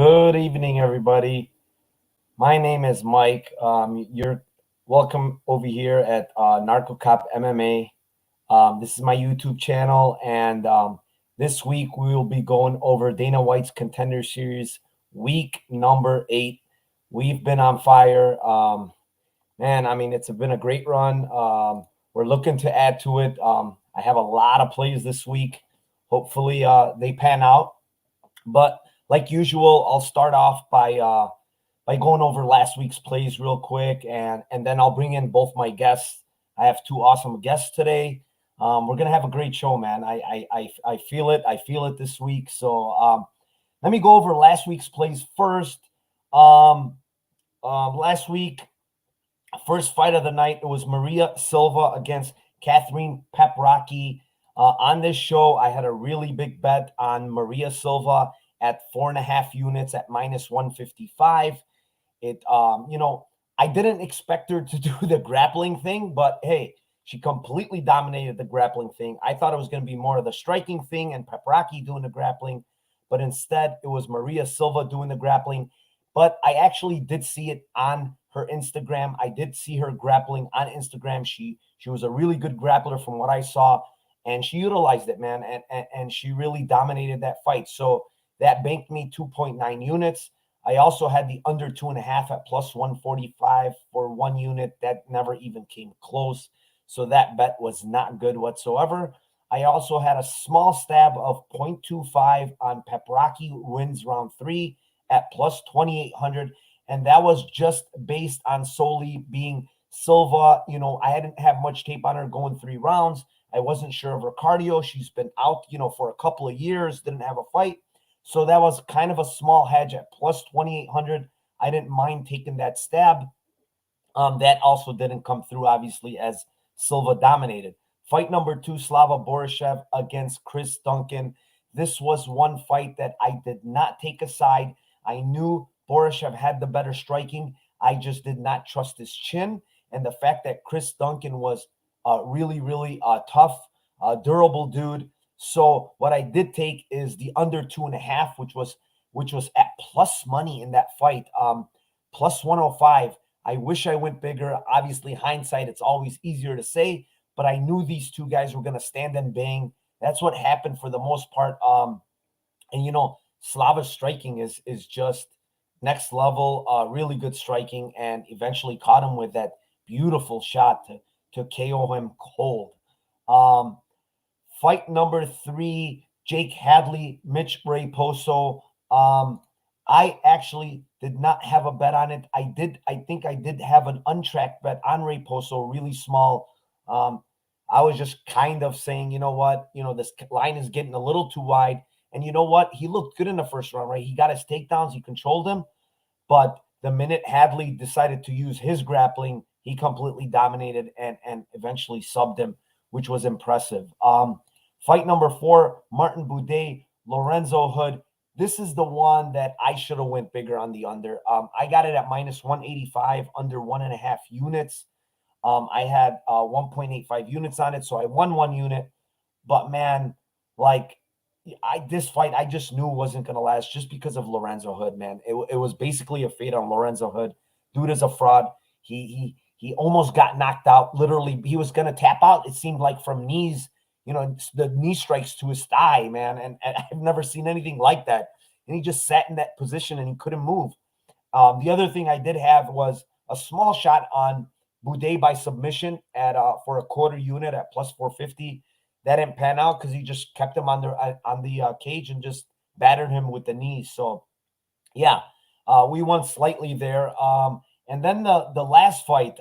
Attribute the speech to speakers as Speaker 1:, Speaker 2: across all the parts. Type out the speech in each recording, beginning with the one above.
Speaker 1: Good evening, everybody. My name is Mike. You're welcome over here at Narco Cop MMA. This is my YouTube channel, and this week we will be going over Dana White's Contender Series, week number 8. We've been on fire. Man, I mean, it's been a great run. We're looking to add to it. I have a lot of plays this week. Hopefully, they pan out. But like usual, I'll start off by going over last week's plays real quick, and then I'll bring in both my guests. I have two awesome guests today. We're gonna have a great show, man. I feel it. I feel it this week. So let me go over last week's plays first. Last week, first fight of the night, it was Maria Silva against Catherine Peprocky. On this show, I had a really big bet on Maria Silva at 4.5 units at minus 155. I didn't expect her to do the grappling thing, but hey, she completely dominated the grappling thing. I thought it was going to be more of the striking thing and Peprocky doing the grappling, but instead it was Maria Silva doing the grappling. But I actually did see it on her Instagram. I did see her grappling on Instagram. She was a really good grappler from what I saw, and she utilized it, man, and she really dominated that fight. So that banked me 2.9 units. I also had the under 2.5 at plus 145 for 1 unit. That never even came close. So that bet was not good whatsoever. I also had a small stab of 0.25 on Peprocky wins round 3 at plus 2,800. And that was just based on solely being Silva. I hadn't have much tape on her going 3 rounds. I wasn't sure of her cardio. She's been out, for a couple of years, didn't have a fight. So that was kind of a small hedge at plus 2,800. I didn't mind taking that stab. That also didn't come through, obviously, as Silva dominated. Fight number 2, Slava Borishev against Chris Duncan. This was one fight that I did not take a side. I knew Borishev had the better striking. I just did not trust his chin. And the fact that Chris Duncan was really tough, durable dude. So what I did take is the under 2.5, which was at plus money in that fight, plus 105. I wish I went bigger. Obviously, hindsight, it's always easier to say, but I knew these two guys were going to stand and bang. That's what happened for the most part. And Slava's striking is just next level, really good striking, and eventually caught him with that beautiful shot to KO him cold. Fight number 3, Jake Hadley, Mitch Raposo. I actually did not have a bet on it. I think I did have an untracked bet on Raposo, really small. I was just kind of saying, you know what, this line is getting a little too wide. And you know what? He looked good in the first round, right? He got his takedowns. He controlled him. But the minute Hadley decided to use his grappling, he completely dominated and eventually subbed him, which was impressive. Fight number 4, Martin Boudet, Lorenzo Hood. This is the one that I should have went bigger on the under. I got it at minus 185, under 1.5 units. I had 1.85 units on it, so I won 1 unit. But man, this fight, I just knew wasn't going to last just because of Lorenzo Hood, man. It was basically a fade on Lorenzo Hood. Dude is a fraud. He almost got knocked out. Literally, he was going to tap out, it seemed like, from knees, the knee strikes to his thigh, man. And I've never seen anything like that. And he just sat in that position and he couldn't move. The other thing I did have was a small shot on Boudet by submission at for a 1/4 unit at plus 450. That didn't pan out because he just kept him on the cage and just battered him with the knees. So, yeah, we won slightly there. And then the last fight,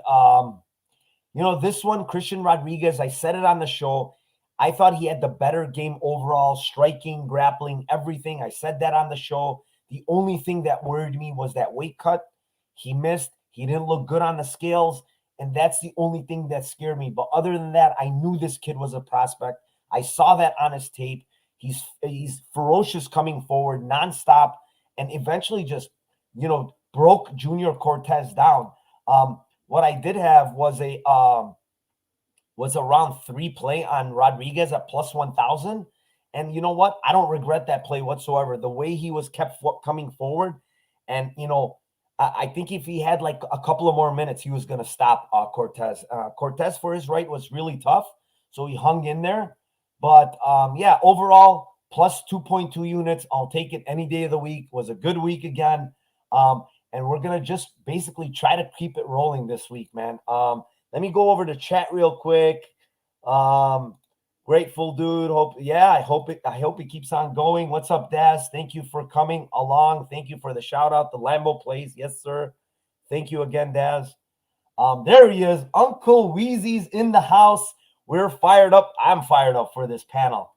Speaker 1: this one, Christian Rodriguez, I said it on the show. I thought he had the better game overall, striking, grappling, everything. I said that on the show. The only thing that worried me was that weight cut. He missed. He didn't look good on the scales. And that's the only thing that scared me. But other than that, I knew this kid was a prospect. I saw that on his tape. He's ferocious coming forward, nonstop, and eventually just, broke Junior Cortez down. What I did have was a round 3 play on Rodriguez at plus 1,000. And you know what? I don't regret that play whatsoever. The way he was kept coming forward, and I think if he had like a couple of more minutes, he was going to stop Cortez. Cortez for his right was really tough, so he hung in there. But yeah, overall plus 2.2 units. I'll take it any day of the week. It was a good week again. And we're gonna just basically try to keep it rolling this week, man. Let me go over to chat real quick. Grateful dude. I hope it keeps on going. What's up, Daz? Thank you for coming along. Thank you for the shout out. The Lambo plays. Yes, sir. Thank you again, Daz. There he is. Uncle Wheezy's in the house. We're fired up. I'm fired up for this panel.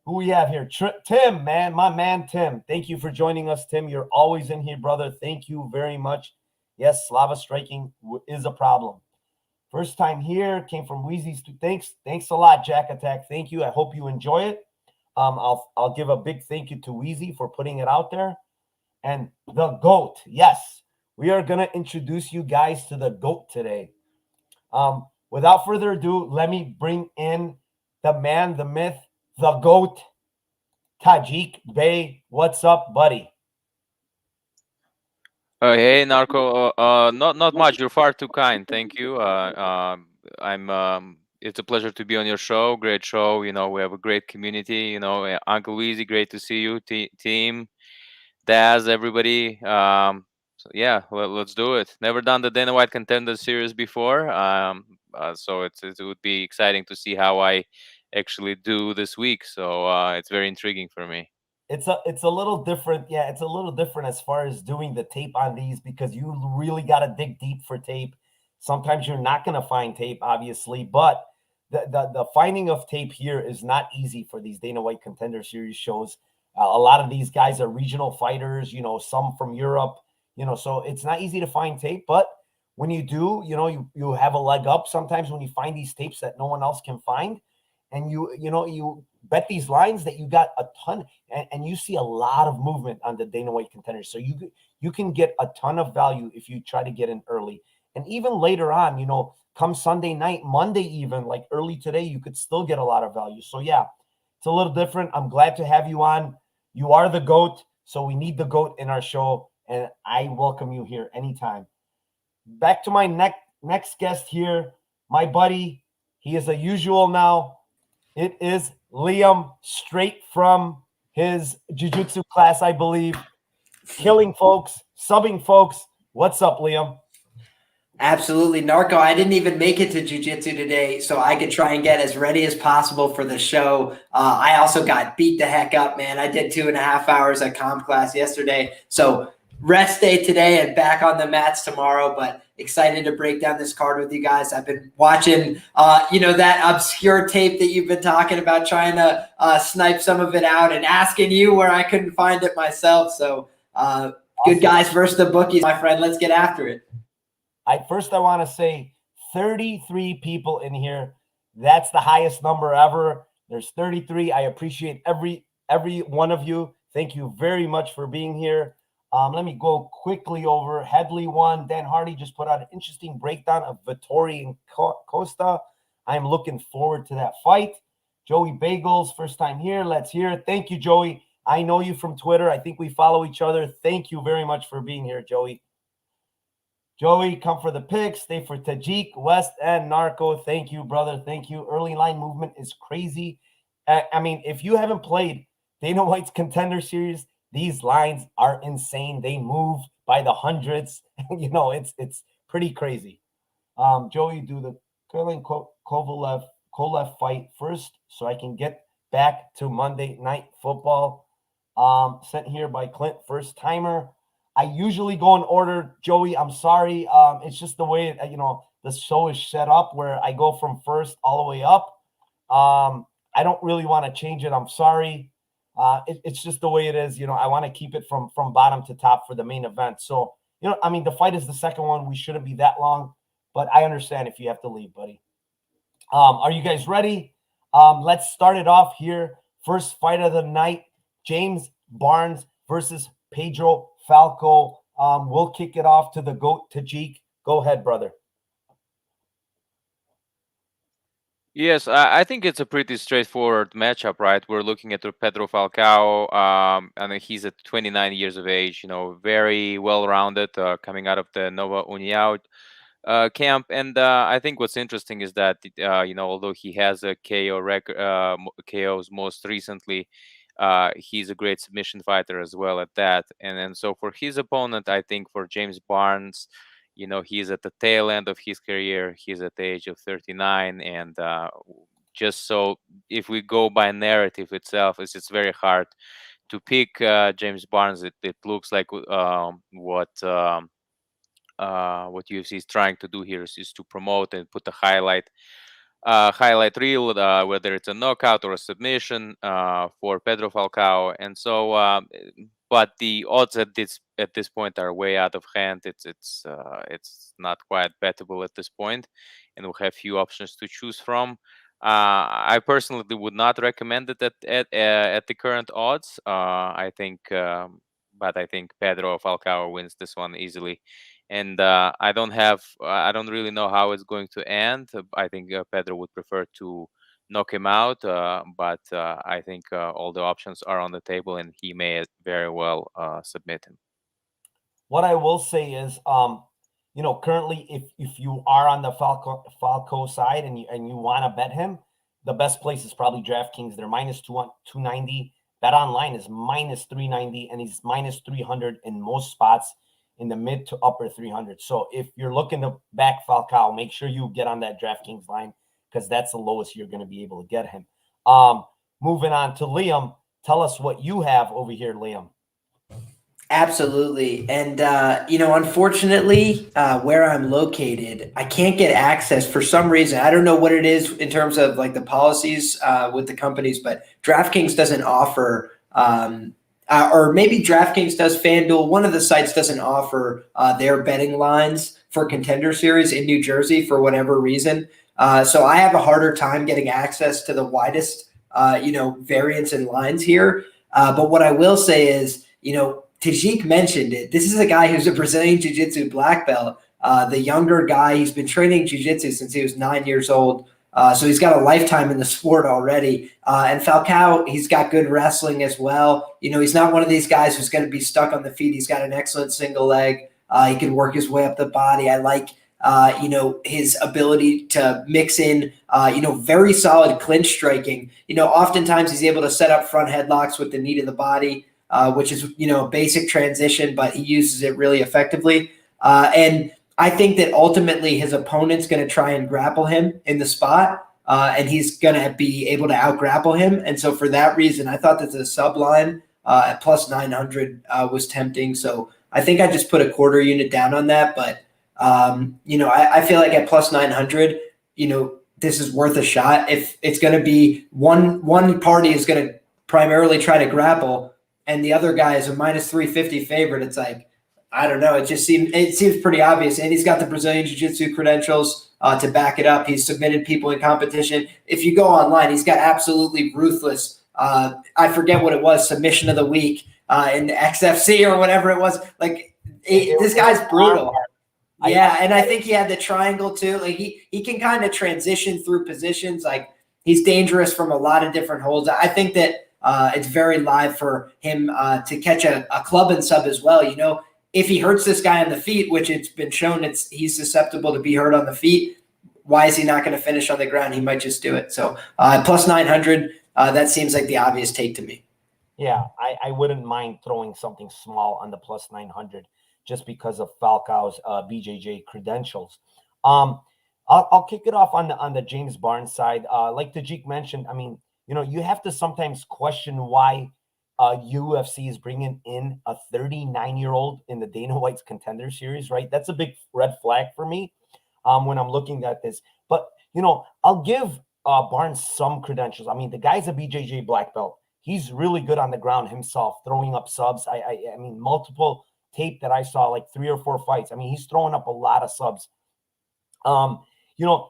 Speaker 1: Who we have here? Tim, man, my man, Tim. Thank you for joining us, Tim. You're always in here, brother. Thank you very much. Yes, Slava striking is a problem. First time here, came from Wheezy's. Thanks a lot, Jack Attack. Thank you. I hope you enjoy it. I'll give a big thank you to Wheezy for putting it out there. And the GOAT. Yes, we are going to introduce you guys to the GOAT today. Without further ado, let me bring in the man, the myth, the GOAT, Tajik Bey. What's up, buddy?
Speaker 2: Hey, Narco. Not much. You're far too kind. Thank you. It's a pleasure to be on your show. Great show. We have a great community. Uncle Weezy, great to see you. Team, Daz, everybody. So yeah, let's do it. Never done the Dana White Contender Series before. So it would be exciting to see how I actually do this week. So it's very intriguing for me.
Speaker 1: It's a little different. Yeah, it's a little different as far as doing the tape on these because you really got to dig deep for tape. Sometimes you're not going to find tape, obviously, but the finding of tape here is not easy for these Dana White Contender Series shows. A lot of these guys are regional fighters, some from Europe, so it's not easy to find tape. But when you do, you have a leg up sometimes when you find these tapes that no one else can find, and you bet these lines that you got a ton, and you see a lot of movement on the Dana White Contenders. So you can get a ton of value if you try to get in early. And even later on, come Sunday night, Monday, even like early today, you could still get a lot of value. So yeah, it's a little different. I'm glad to have you on. You are the GOAT, so we need the GOAT in our show, and I welcome you here anytime. Back to my next guest here, my buddy. He is a usual now. It is Liam, straight from his jiu-jitsu class, I believe. Killing folks, subbing folks. What's up, Liam?
Speaker 3: Absolutely. Narco, I didn't even make it to jiu-jitsu today, so I could try and get as ready as possible for the show. I also got beat the heck up, man. I did 2.5 hours at comp class yesterday. So rest day today and back on the mats tomorrow, but excited to break down this card with you guys. I've been watching, that obscure tape that you've been talking about, trying to snipe some of it out and asking you where I couldn't find it myself. So good guys versus the bookies, my friend. Let's get after it.
Speaker 1: I want to say 33 people in here. That's the highest number ever. There's 33. I appreciate every one of you. Thank you very much for being here. Let me go quickly over. Headley won. Dan Hardy just put out an interesting breakdown of Vittori and Costa. I'm looking forward to that fight. Joey Bagels, first time here. Let's hear it. Thank you, Joey. I know you from Twitter. I think we follow each other. Thank you very much for being here, Joey. Joey, come for the picks. Stay for Tajik, West, and Narco. Thank you, brother. Thank you. Early line movement is crazy. I mean, if you haven't played Dana White's Contender Series, these lines are insane. They move by the hundreds. It's pretty crazy. Joey, do the Kolev fight first so I can get back to Monday Night Football. Sent here by Clint, first timer. I usually go in order, Joey. I'm sorry. It's just the way, the show is set up where I go from first all the way up. I don't really want to change it. I'm sorry. It's just the way it is. I want to keep it from bottom to top for the main event. So, the fight is the second one. We shouldn't be that long, but I understand if you have to leave, buddy. Are you guys ready? Let's start it off here. First fight of the night, James Barnes versus Pedro Falcao. We'll kick it off to the GOAT, Tajik. Go ahead, brother.
Speaker 2: Yes, I think it's a pretty straightforward matchup, right? We're looking at Pedro Falcao, and he's at 29 years of age. Very well-rounded, coming out of the Nova União camp. And I think what's interesting is that although he has a KO record, KOs most recently, he's a great submission fighter as well at that. And so for his opponent, I think for James Barnes, he's at the tail end of his career. He's at the age of 39, and just so if we go by narrative itself, it's very hard to pick James Barnes. It looks like what UFC is trying to do here is to promote and put a highlight reel, whether it's a knockout or a submission for Pedro Falcao. And so, but the odds at this point are way out of hand. It's not quite bettable at this point, and we have few options to choose from. I personally would not recommend it at the current odds. But I think Pedro Falcao wins this one easily. And I don't really know how it's going to end. I think Pedro would prefer to knock him out, but I think all the options are on the table, and he may very well submit him.
Speaker 1: What I will say is, currently, if you are on the Falco side and you want to bet him, the best place is probably DraftKings. They're minus 290. Bet online is minus 390, and he's minus 300 in most spots in the mid to upper 300. So if you're looking to back Falcao, make sure you get on that DraftKings line, because that's the lowest you're going to be able to get him. Moving on to Liam. Tell us what you have over here, Liam.
Speaker 3: Absolutely. And, unfortunately, where I'm located, I can't get access for some reason. I don't know what it is in terms of like the policies with the companies, but DraftKings doesn't offer or maybe DraftKings does. FanDuel, one of the sites doesn't offer their betting lines for Contender Series in New Jersey for whatever reason. So I have a harder time getting access to the widest, variance in lines here. But what I will say is, Tajik mentioned it. This is a guy who's a Brazilian Jiu-Jitsu black belt, the younger guy. He's been training Jiu-Jitsu since he was 9 years old. So he's got a lifetime in the sport already. And Falcao, he's got good wrestling as well. He's not one of these guys who's going to be stuck on the feet. He's got an excellent single leg. He can work his way up the body. I like, his ability to mix in, very solid clinch striking. Oftentimes he's able to set up front headlocks with the knee to the body, which is, a basic transition, but he uses it really effectively. And I think that ultimately his opponent's going to try and grapple him in the spot, and he's going to be able to out-grapple him. And so for that reason, I thought that the sub line at plus 900 was tempting. So I think I just put a quarter unit down on that. But, I feel like at plus 900, this is worth a shot. If it's going to be one party is going to primarily try to grapple, and the other guy is a minus 350 favorite, it's like, I don't know. It seems pretty obvious. And he's got the Brazilian Jiu-Jitsu credentials to back it up. He's submitted people in competition. If you go online, he's got absolutely ruthless, I forget what it was, submission of the week in XFC or whatever it was. Like, this guy's brutal. Yeah, and I think he had the triangle too. Like, he can kind of transition through positions. Like, he's dangerous from a lot of different holds. I think that it's very live for him to catch a club and sub as well. If he hurts this guy on the feet, which it's been shown he's susceptible to be hurt on the feet, why is he not going to finish on the ground? He might just do it. So plus 900, that seems like the obvious take to me.
Speaker 1: Yeah, I wouldn't mind throwing something small on the plus 900 just because of Falcao's BJJ credentials. I'll kick it off on the James Barnes side. Like Tajik mentioned, I mean, you have to sometimes question why UFC is bringing in a 39-year-old in the Dana White's Contender Series, right? That's a big red flag for me when I'm looking at this. But, I'll give Barnes some credentials. I mean, the guy's a BJJ black belt. He's really good on the ground himself, throwing up subs. I mean, multiple tape that I saw, like 3 or 4 fights. I mean, he's throwing up a lot of subs.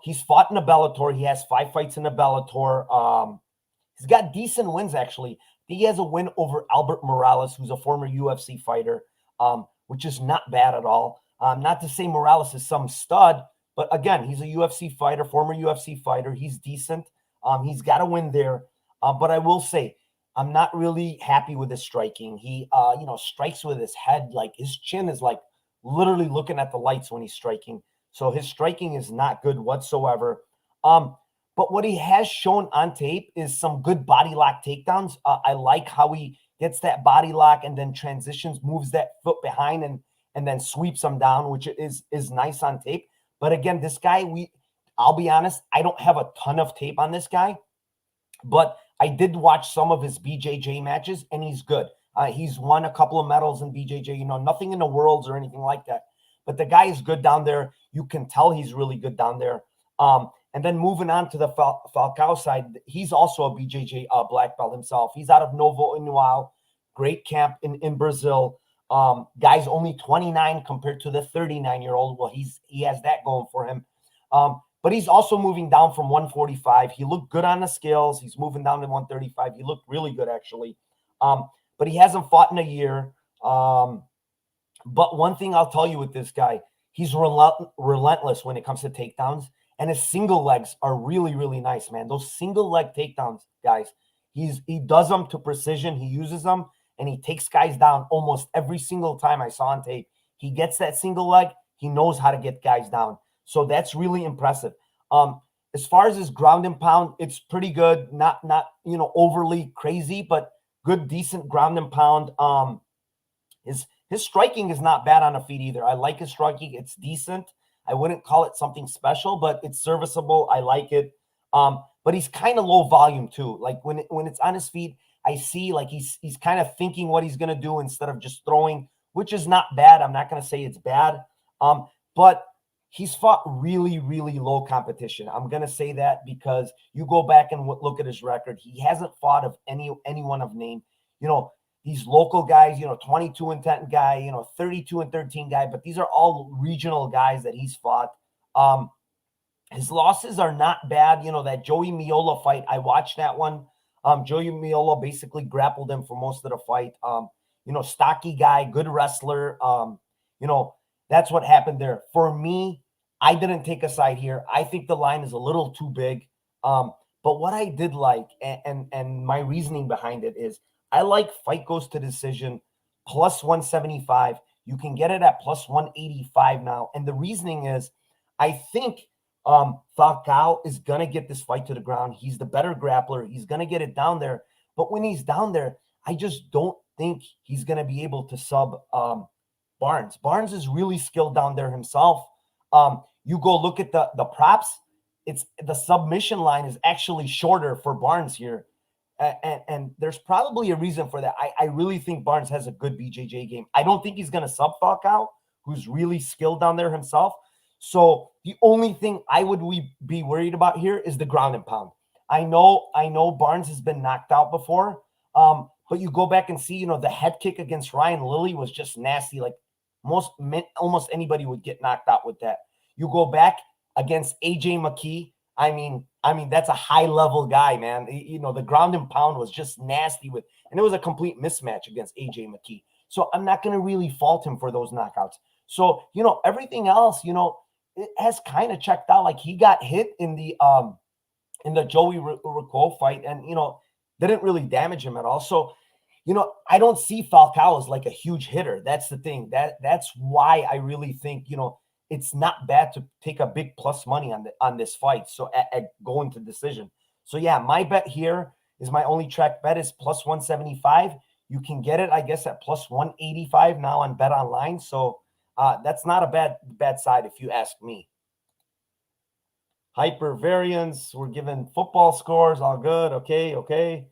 Speaker 1: He's fought in a Bellator. He has 5 fights in a Bellator. He's got decent wins, actually. He has a win over Albert Morales, who's a former UFC fighter, which is not bad at all. Not to say Morales is some stud, But again, he's a UFC fighter, former UFC fighter. He's decent. He's got to win there. But I will say, I'm not really happy with his striking. He, strikes with his head. Like his chin is like literally looking at the lights when he's striking. So his striking is not good whatsoever. But what he has shown on tape is some good body lock takedowns. I like how he gets that body lock and then transitions, moves that foot behind and then sweeps him down, which is nice on tape. But again, this guy, I'll be honest, I don't have a ton of tape on this guy, but I did watch some of his BJJ matches, and he's good. He's won a couple of medals in BJJ, nothing in the worlds or anything like that. But the guy is good down there. You can tell he's really good down there. And then moving on to the Falcao side, he's also a BJJ black belt himself. He's out of Novo Inoue, great camp in Brazil. Guy's only 29 compared to the 39-year-old. Well, he has that going for him. But he's also moving down from 145. He looked good on the scales. He's moving down to 135. He looked really good, actually. But he hasn't fought in a year. But one thing I'll tell you with this guy, he's relentless when it comes to takedowns. And his single legs are really, really nice, man. Those single leg takedowns, guys, he does them to precision. He uses them, and he takes guys down almost every single time I saw on tape. He gets that single leg. He knows how to get guys down. So that's really impressive. As far as his ground and pound, it's pretty good. Not overly crazy, but good, decent ground and pound. His striking is not bad on the feet either. I like his striking. It's decent. I wouldn't call it something special, but it's serviceable. I like it. But he's kind of low volume too. Like when it's on his feet, I see like he's kind of thinking what he's going to do instead of just throwing, which is not bad. I'm not going to say it's bad. But he's fought really, really low competition. I'm going to say that because you go back and look at his record. He hasn't fought of anyone of name. These local guys, 22-10 guy, 32-13 guy, but these are all regional guys that he's fought. His losses are not bad. That Joey Miola fight, I watched that one. Joey Miola basically grappled him for most of the fight. Stocky guy, good wrestler. That's what happened there. For me, I didn't take a side here. I think the line is a little too big. But what I did like, and my reasoning behind it is, I like fight goes to decision plus 175. You can get it at plus 185 now. And the reasoning is, I think Falcao is going to get this fight to the ground. He's the better grappler. He's going to get it down there. But when he's down there, I just don't think he's going to be able to sub Barnes. Barnes is really skilled down there himself. You go look at the props. It's the submission line is actually shorter for Barnes here. And there's probably a reason for that. I really think Barnes has a good BJJ game. I don't think he's going to sub Falcao, who's really skilled down there himself. So the only thing I would be worried about here is the ground and pound. I know Barnes has been knocked out before, but you go back and see, the head kick against Ryan Lilly was just nasty. Like almost anybody would get knocked out with that. You go back against AJ McKee. I mean, that's a high level guy, man. The ground and pound was just nasty and it was a complete mismatch against AJ McKee. So I'm not going to really fault him for those knockouts. So, everything else, it has kind of checked out. Like he got hit in the Joey Rico fight and, didn't really damage him at all. So, I don't see Falcao as like a huge hitter. That's the thing. That's why I really think, it's not bad to take a big plus money on this fight. So at going to decision. So yeah, my bet here is my only track bet is plus 175. You can get it, I guess, at plus 185 now on Bet Online. So that's not a bad side if you ask me. Hyper variance. We're giving football scores. All good. Okay.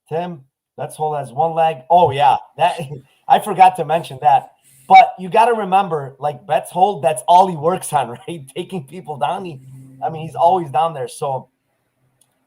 Speaker 1: Tim, let's hold as one leg. Oh yeah, that I forgot to mention that. But you got to remember, like Betts hold, that's all he works on, right? Taking people down. He's always down there. So,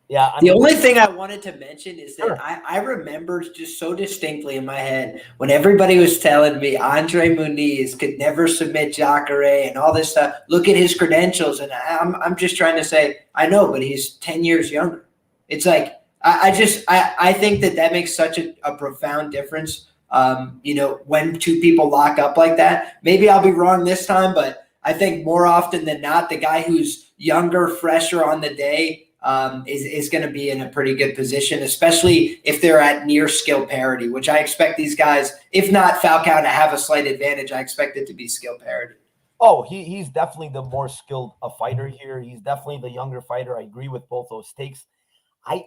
Speaker 1: yeah.
Speaker 3: The only thing I wanted to mention is that I remember just so distinctly in my head when everybody was telling me Andre Muniz could never submit Jacare and all this stuff. Look at his credentials. And I'm just trying to say, I know, but he's 10 years younger. It's like, I think that makes such a profound difference. When two people lock up like that. Maybe I'll be wrong this time, but I think more often than not, the guy who's younger, fresher on the day is going to be in a pretty good position, especially if they're at near skill parity, which I expect these guys, if not Falcao, to have a slight advantage. I expect it to be skill parity.
Speaker 1: Oh, he's definitely the more skilled fighter here. He's definitely the younger fighter. I agree with both those takes. I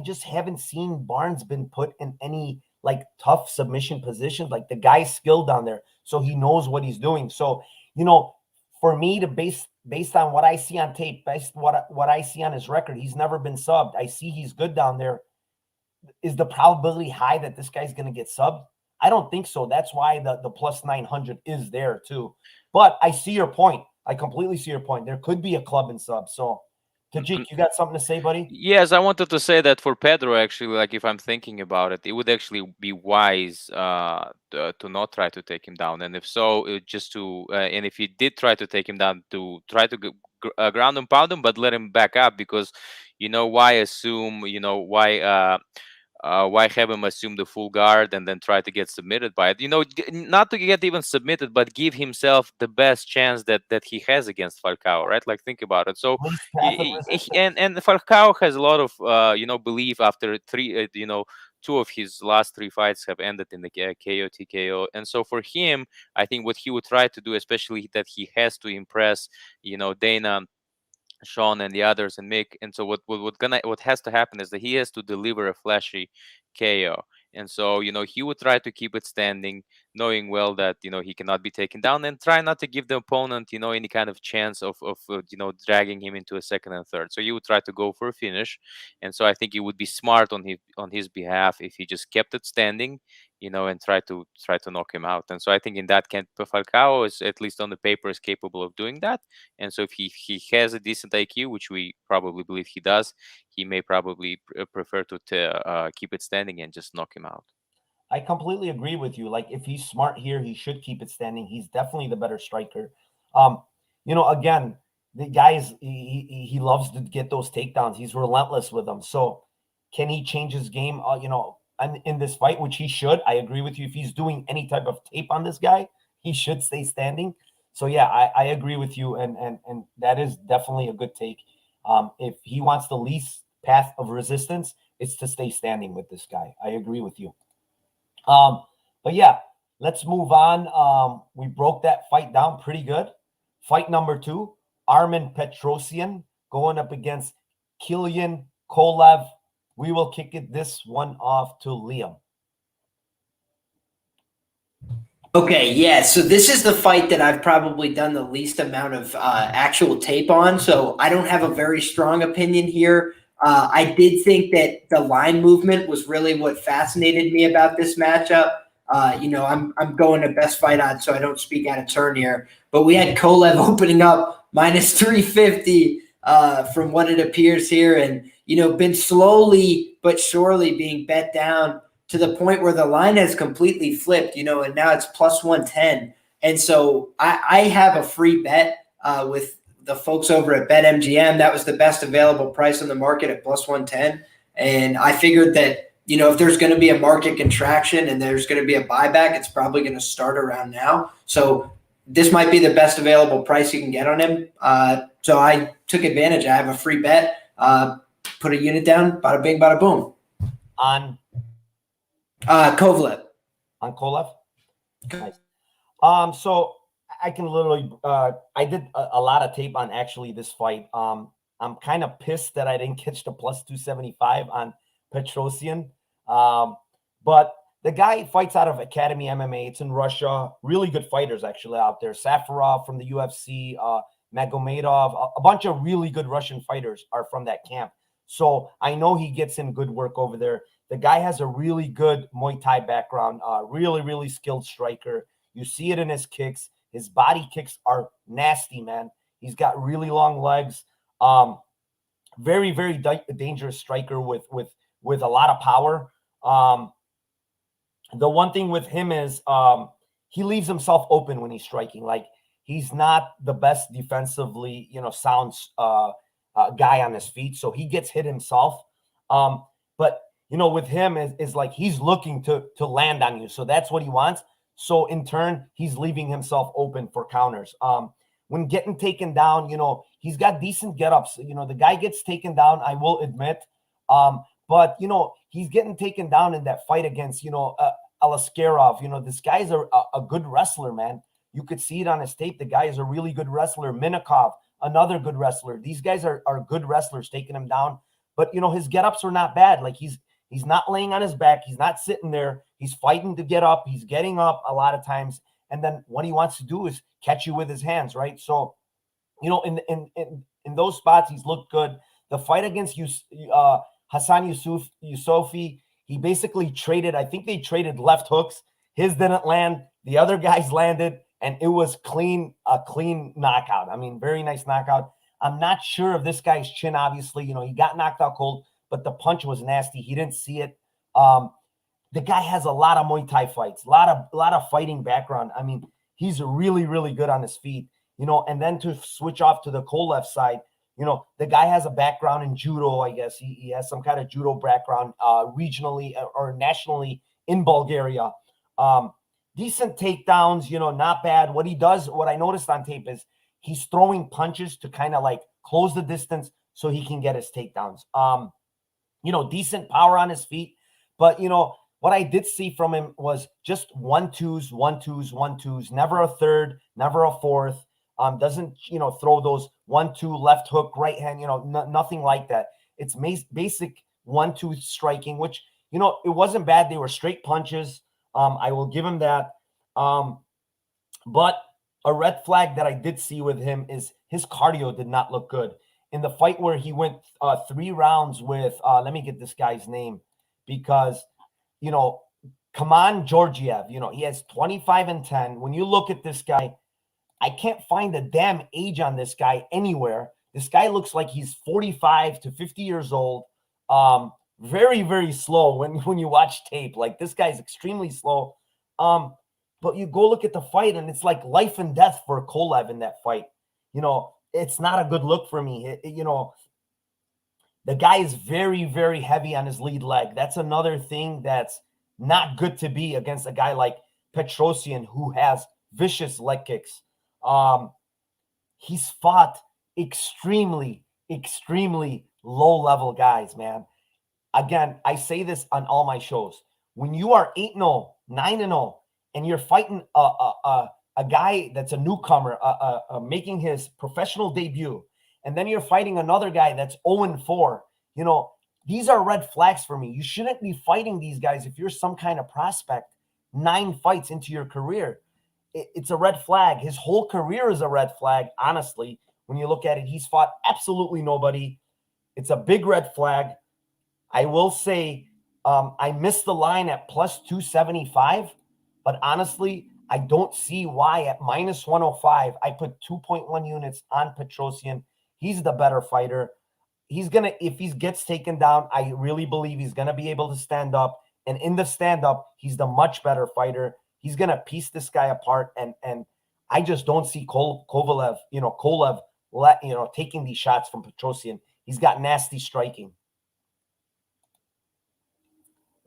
Speaker 1: just haven't seen Barnes been put in any like tough submission positions. Like the guy's skilled down there, so he knows what he's doing. So, for me to based on what I see on tape, based what I see on his record, he's never been subbed. I see he's good down there. Is the probability high that this guy's going to get subbed? I don't think so. That's why the plus 900 is there too. But I see your point. I completely see your point. There could be a club in sub. So, Tajik, you got something to say, buddy?
Speaker 2: Yes, I wanted to say that for Pedro, actually, like if I'm thinking about it, it would actually be wise to not try to take him down, and if so, and if he did try to take him down, to try to ground and pound him, but let him back up, because why have him assume the full guard and then try to get submitted by it? Not to get even submitted, but give himself the best chance that he has against Falcao, right? Like, think about it. So, and Falcao has a lot of belief after two of his last three fights have ended in the KO TKO, and so for him, I think what he would try to do, especially that he has to impress, Dana, Sean, and the others, and Mick. And so what has to happen is that he has to deliver a flashy KO. And so, he would try to keep it standing, knowing well that, he cannot be taken down, and try not to give the opponent, any kind of chance of dragging him into a second and third. So you would try to go for a finish. And so I think it would be smart on his behalf if he just kept it standing, and try to knock him out. And so I think in that case, Falcao is, at least on the paper, is capable of doing that. And so if he has a decent IQ, which we probably believe he does, he may probably prefer to keep it standing and just knock him out.
Speaker 1: I completely agree with you. Like, if he's smart here, he should keep it standing. He's definitely the better striker. Again, the guy he loves to get those takedowns. He's relentless with them. So can he change his game? In this fight, which he should. I agree with you. If he's doing any type of tape on this guy, he should stay standing. So yeah, I agree with you, and that is definitely a good take. If he wants the least path of resistance, it's to stay standing with this guy. I agree with you. But yeah, let's move on. We broke that fight down pretty good. Fight number 2, Armen Petrossian going up against Kilian Kolev. We will kick this one off to Liam.
Speaker 3: Okay, yeah. So this is the fight that I've probably done the least amount of actual tape on. So I don't have a very strong opinion here. I did think that the line movement was really what fascinated me about this matchup. I'm going to best fight odds, so I don't speak out of turn here. But we had Kolev opening up minus 350 from what it appears here, and been slowly but surely being bet down to the point where the line has completely flipped, and now it's plus 110. And so I have a free bet with the folks over at BetMGM. That was the best available price on the market at plus 110. And I figured that, if there's going to be a market contraction and there's going to be a buyback, it's probably going to start around now. So this might be the best available price you can get on him. So I took advantage. I have a free bet. Put a unit down, bada bing, bada boom.
Speaker 1: On
Speaker 3: Kolev.
Speaker 1: On Kolev? Nice. So I can literally I did a lot of tape on actually this fight. I'm kind of pissed that I didn't catch the plus 275 on Petrossian. But the guy fights out of Academy MMA. It's in Russia. Really good fighters actually out there. Safarov from the UFC, Magomedov, a bunch of really good Russian fighters are from that camp. So I know he gets in good work over there. The guy has a really good Muay Thai background, really, really skilled striker. You see it in his kicks. His body kicks are nasty, man. He's got really long legs. Very, very dangerous striker with a lot of power. The one thing with him is he leaves himself open when he's striking. Like, he's not the best defensively, sound guy on his feet. So he gets hit himself. But, with him is like he's looking to land on you. So that's what he wants. So in turn, he's leaving himself open for counters. when getting taken down, he's got decent get-ups. The guy gets taken down, I will admit. But, he's getting taken down in that fight against, Alaskarov. This guy's a good wrestler, man. You could see it on his tape. The guy is a really good wrestler. Minikov, another good wrestler. These guys are good wrestlers taking him down. But, his get-ups are not bad. Like, he's not laying on his back. He's not sitting there. He's fighting to get up. He's getting up a lot of times. And then what he wants to do is catch you with his hands, right? So, in those spots, he's looked good. The fight against Hassan Yusufi, he basically traded. I think they traded left hooks. His didn't land. The other guys landed, and it was a clean knockout. I mean, very nice knockout. I'm not sure of this guy's chin, obviously. He got knocked out cold, but the punch was nasty. He didn't see it. The guy has a lot of Muay Thai fights, a lot of fighting background. I mean, he's really, really good on his feet. And then to switch off to the Kolev side, the guy has a background in judo, I guess. He has some kind of judo background regionally or nationally in Bulgaria. Decent takedowns, not bad. What I noticed on tape is he's throwing punches to kind of like close the distance so he can get his takedowns. Decent power on his feet. But, what I did see from him was just 1-2s, 1-2s, 1-2s, never a third, never a fourth. Doesn't, throw those 1-2 left hook, right hand, nothing like that. It's basic 1-2 striking, which, it wasn't bad. They were straight punches. I will give him that. But a red flag that I did see with him is his cardio did not look good. In the fight where he went 3 rounds with, let me get this guy's name, because, Kaman Georgiev, he has 25-10. When you look at this guy, I can't find a damn age on this guy anywhere. This guy looks like he's 45 to 50 years old. Very, very slow when you watch tape. Like, this guy's extremely slow. But you go look at the fight, and it's like life and death for Kolev in that fight. It's not a good look for me. The guy is very, very heavy on his lead leg. That's another thing that's not good to be against a guy like Petrossian, who has vicious leg kicks. He's fought extremely, extremely low-level guys, man. Again, I say this on all my shows. When you are 8-0, 9-0, and you're fighting a guy that's a newcomer, making his professional debut, and then you're fighting another guy that's 0-4, these are red flags for me. You shouldn't be fighting these guys if you're some kind of prospect 9 fights into your career. It's a red flag. His whole career is a red flag, honestly. When you look at it, he's fought absolutely nobody. It's a big red flag. I will say I missed the line at plus 275, but honestly, I don't see why at minus 105, I put 2.1 units on Petrossian. He's the better fighter. If he gets taken down, I really believe he's going to be able to stand up. And in the stand-up, he's the much better fighter. He's going to piece this guy apart. And I just don't see Kolev taking these shots from Petrossian. He's got nasty striking.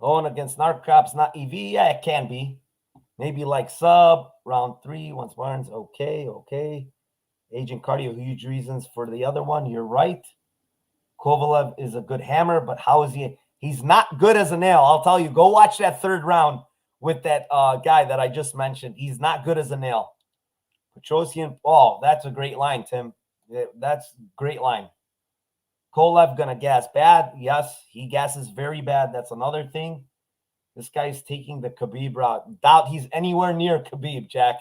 Speaker 1: Going against Narcops, not EV. Yeah, it can be. Maybe like sub, round 3, once Barnes. Okay. Agent Cardio, huge reasons for the other one. You're right. Kovalev is a good hammer, but how is he? He's not good as a nail. I'll tell you, go watch that 3rd round with that guy that I just mentioned. He's not good as a nail. Petrossian, that's a great line, Tim. That's a great line. Kolev gonna gas bad. Yes, he gasses very bad. That's another thing. This guy's taking the Khabib route. Doubt he's anywhere near Khabib, Jack.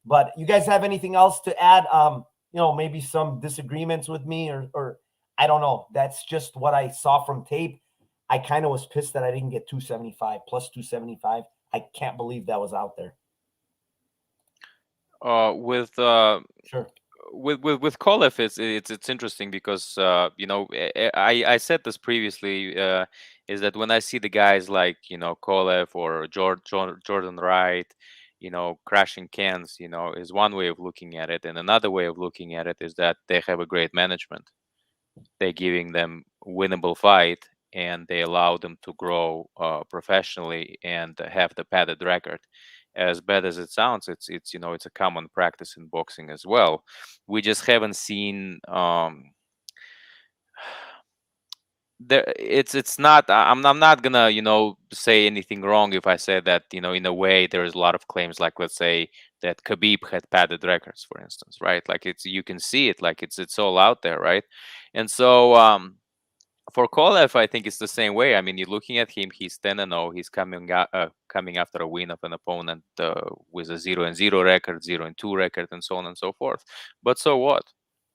Speaker 1: But you guys have anything else to add? Maybe some disagreements with me or I don't know. That's just what I saw from tape. I kind of was pissed that I didn't get 275 plus 275. I can't believe that was out there.
Speaker 2: Sure. With Kolev, it's interesting because I said this previously, is that when I see the guys like Kolev or Jordan Wright, crashing cans, is one way of looking at it, and another way of looking at it is that they have a great management. They're giving them winnable fight, and they allow them to grow professionally and have the padded record. as bad as it sounds, it's it's a common practice in boxing as well. We just haven't seen there it's not I'm not gonna say anything wrong if I say that in a way there's a lot of claims, like let's say that Khabib had padded records, for instance, right? Like it's, you can see it, like it's all out there, right? And so for Kolev, I think it's the same way. I mean, you're looking at him; he's 10-0. He's coming after a win of an opponent with a 0-0 record, 0-2 record, and so on and so forth. But so what,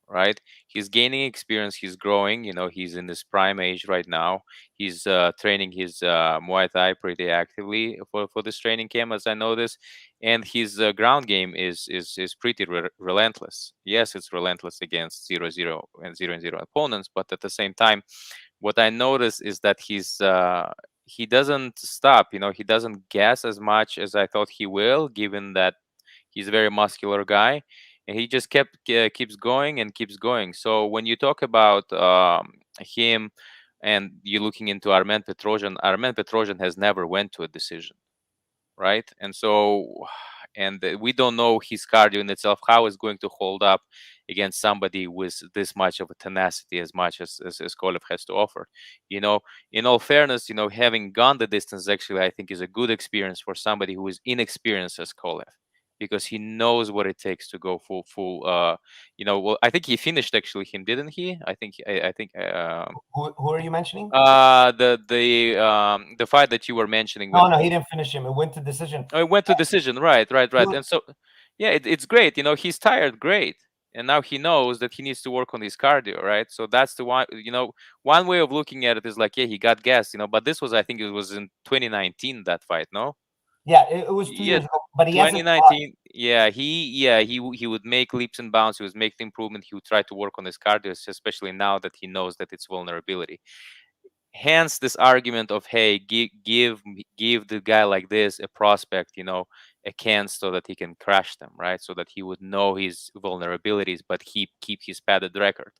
Speaker 2: right? He's gaining experience. He's growing. He's in his prime age right now. He's training his Muay Thai pretty actively for this training camp, as I noticed. And his ground game is pretty relentless. Yes, it's relentless against 0-0 and 0-0 opponents, but at the same time, what I notice is that he doesn't stop. He doesn't gas as much as I thought he will, given that he's a very muscular guy, and he just keeps going and keeps going. So when you talk about him, and you're looking into Armen Petrosian has never went to a decision, right? And so, we don't know his cardio in itself, how it's going to hold up against somebody with this much of a tenacity, as much as Kolev has to offer. In all fairness, having gone the distance, actually, I think is a good experience for somebody who is inexperienced as Kolev, because he knows what it takes to go full. Well, I think he finished actually him, didn't he? I think.
Speaker 1: Who are you mentioning?
Speaker 2: The fight that you were mentioning.
Speaker 1: No, he didn't finish him. It went to decision.
Speaker 2: Oh, it went to decision, right. And so, yeah, it's great. He's tired, great, and now he knows that he needs to work on his cardio, right? So that's the one. One way of looking at it is like, yeah, he got gassed, but this was, I think, it was in 2019, that fight, no?
Speaker 1: Yeah, it was 2 years ago, but he hasn't.
Speaker 2: 2019. Yeah, he would make leaps and bounds. He was making improvement. He would try to work on his cardio, especially now that he knows that it's vulnerability. Hence this argument of, hey, give the guy like this, a prospect, a chance, so that he can crash them, right? So that he would know his vulnerabilities, but keep his padded record.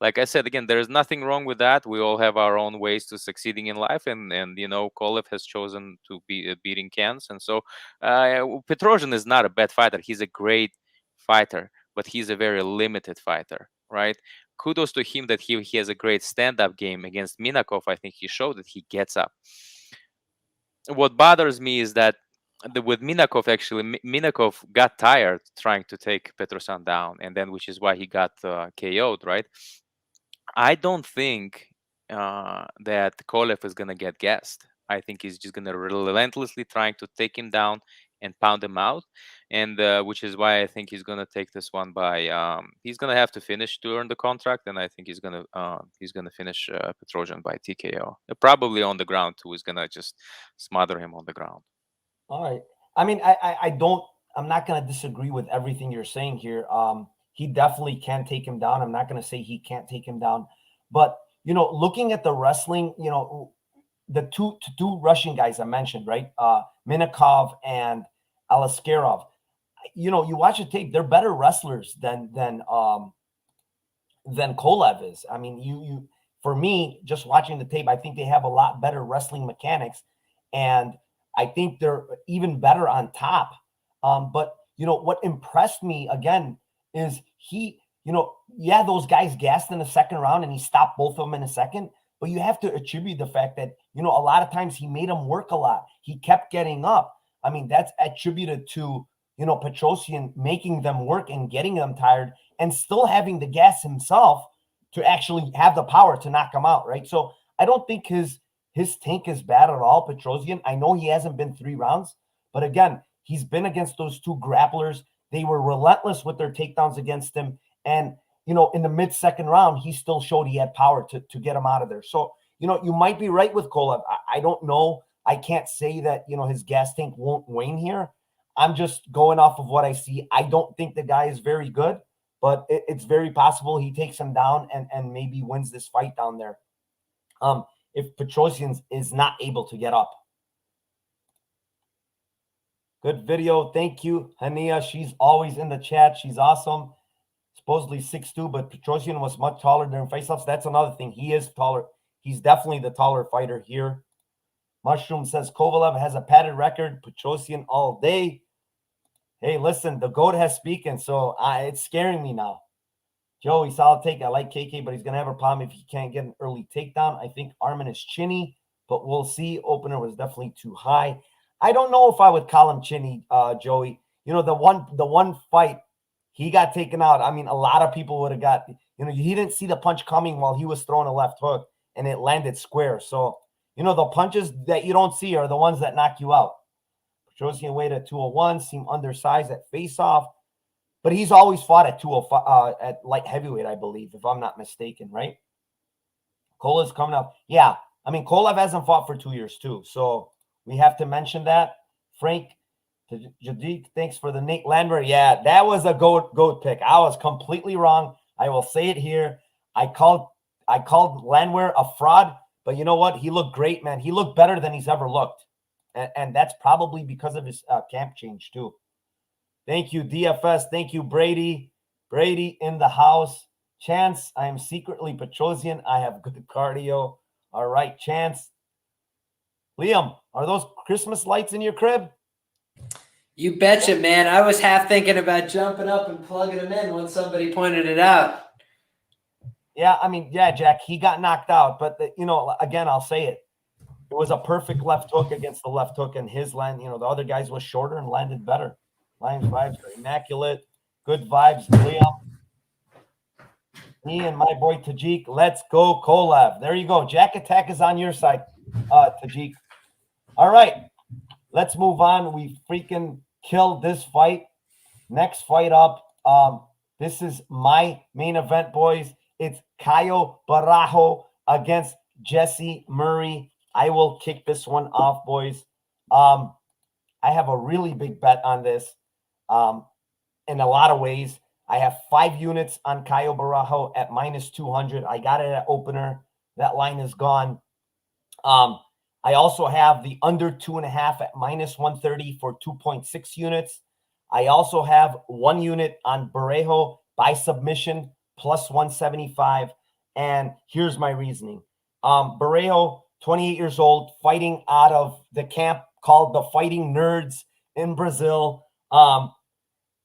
Speaker 2: Like I said, again, there is nothing wrong with that. We all have our own ways to succeeding in life, and Kolev has chosen to be beating cans. And so Petrosian is not a bad fighter. He's a great fighter, but he's a very limited fighter, right? Kudos to him that he has a great stand-up game. Against Minakov, I think he showed that he gets up. What bothers me is that with Minakov, actually, Minakov got tired trying to take Petrossian down, and then, which is why he got KO'd, right? I don't think that Kolev is going to get gassed. I think he's just going to relentlessly trying to take him down and pound him out, and which is why I think he's going to take this one by. He's going to have to finish to earn the contract, and I think he's going to finish Petrosian by TKO, probably on the ground too. He's going to just smother him on the ground.
Speaker 1: All right. I mean, I'm not going to disagree with everything you're saying here. He definitely can take him down. I'm not going to say he can't take him down, but looking at the wrestling, the two Russian guys I mentioned, right? Minakov and Alaskarov. You watch the tape; they're better wrestlers than Kolev is. I mean, you for me, just watching the tape, I think they have a lot better wrestling mechanics, and I think they're even better on top. But what impressed me again is he, those guys gassed in the second round and he stopped both of them in a second. But you have to attribute the fact that, a lot of times he made them work a lot. He kept getting up. I mean, that's attributed to, Petrossian making them work and getting them tired and still having the gas himself to actually have the power to knock them out, right? So I don't think his tank is bad at all, Petrossian. I know he hasn't been 3 rounds, but again, he's been against those 2 grapplers. They were relentless with their takedowns against him. And, in the mid-second round, he still showed he had power to get him out of there. So, you might be right with Kolev. I don't know. I can't say that, his gas tank won't wane here. I'm just going off of what I see. I don't think the guy is very good, but it's very possible he takes him down and maybe wins this fight down there. If Petrossian is not able to get up. Good video. Thank you, Hania. She's always in the chat. She's awesome. Supposedly 6'2", but Petrossian was much taller during face-offs. That's another thing. He is taller. He's definitely the taller fighter here. Mushroom says Kovalev has a padded record. Petrossian all day. Hey, listen, the GOAT has spoken, so it's scaring me now. Joey, solid take. I like KK, but he's going to have a problem if he can't get an early takedown. I think Armin is chinny, but we'll see. Opener was definitely too high. I don't know if I would call him chinny, Joey. You know, the one fight, he got taken out. I mean, a lot of people would have got, you know, he didn't see the punch coming while he was throwing a left hook, and it landed square. So, you know, the punches that you don't see are the ones that knock you out. Petrossian weight at 201, seemed undersized at face-off. But he's always fought at 205 at light heavyweight, I believe, if I'm not mistaken, right? Kolev's coming up. Yeah, I mean, Kolev hasn't fought for 2 years, too. So we have to mention that. Frank Jadik, thanks for the Nate Landwehr. Yeah, that was a goat pick. I was completely wrong. I will say it here. I called Landwehr a fraud, but you know what? He looked great, man. He looked better than he's ever looked. And that's probably because of his camp change, too. Thank you, DFS. Thank you, Brady. Brady in the house. Chance, I am secretly Petrossian. I have good cardio. All right, Chance. Liam, are those Christmas lights in your crib?
Speaker 3: You betcha, man. I was half thinking about jumping up and plugging them in when somebody pointed it out.
Speaker 1: Yeah, I mean, yeah, Jack, he got knocked out. But, you know, again, I'll say it. It was a perfect left hook against the left hook, and his land, you know, the other guys was shorter and landed better. Lions vibes are immaculate. Good vibes, Liam. Me and my boy Tajik. Let's go, Kolev. There you go. Jack Attack is on your side, Tajik. All right. Let's move on. We freaking killed this fight. Next fight up. This is my main event, boys. It's Caio Barajo against Jesse Murray. I will kick this one off, boys. I have a really big bet on this. In a lot of ways, I have 5 units on Caio Barajo at -200. I got it at opener. That line is gone. I also have the under 2.5 at -130 for 2.6 units. I also have 1 unit on Barajo by submission +175. And here's my reasoning. Barajo, 28 years old, fighting out of the camp called the Fighting Nerds in Brazil.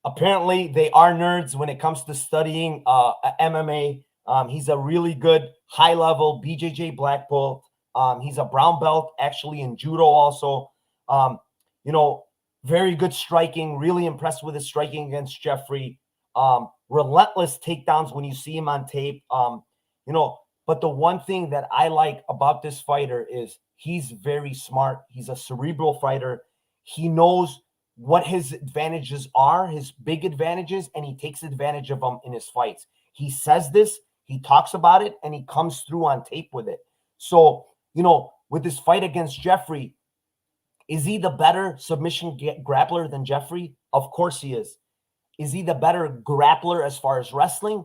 Speaker 1: Apparently, they are nerds when it comes to studying MMA. He's a really good high-level BJJ black belt. He's a brown belt, actually, in judo also. You know, very good striking. Really impressed with his striking against Jeffrey. Relentless takedowns when you see him on tape. You know, but the one thing that I like about this fighter is he's very smart. He's a cerebral fighter. He knows what his advantages are, his big advantages, and he takes advantage of them in his fights. He says this, he talks about it, and he comes through on tape with it. So, you know, with this fight against Jeffrey, is he the better submission grappler than Jeffrey? Of course he is. Is he the better grappler as far as wrestling?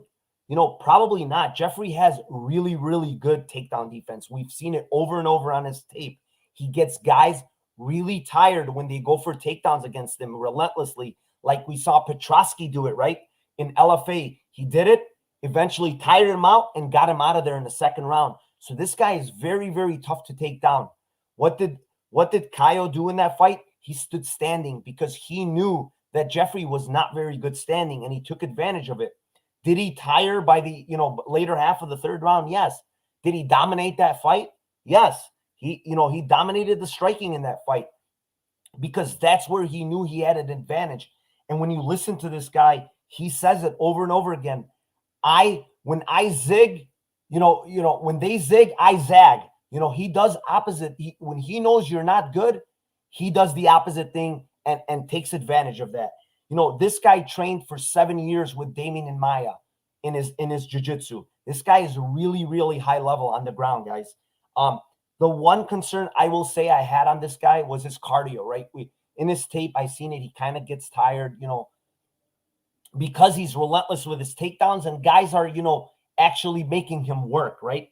Speaker 1: You know, probably not. Jeffrey has really, really good takedown defense. We've seen it over and over on his tape. He gets guys really tired when they go for takedowns against him relentlessly, like we saw Petrossian do it, right? In LFA, he did it, eventually tired him out and got him out of there in the second round. So this guy is very, very tough to take down. What did Caio do in that fight? He stood standing because he knew that Jeffrey was not very good standing, and he took advantage of it. Did he tire by the, you know, later half of the third round? Yes. Did he dominate that fight? Yes. He dominated the striking in that fight because that's where he knew he had an advantage. And when you listen to this guy, he says it over and over again. When I zig, when they zig, I zag. You know, he does opposite. When he knows you're not good, he does the opposite thing and takes advantage of that. You know, this guy trained for 7 years with Damien and Maya in his jiu-jitsu. This guy is really, really high level on the ground, guys. The one concern I will say I had on this guy was his cardio, right? In his tape, I seen it. He kind of gets tired, you know, because he's relentless with his takedowns and guys are, you know, actually making him work, right?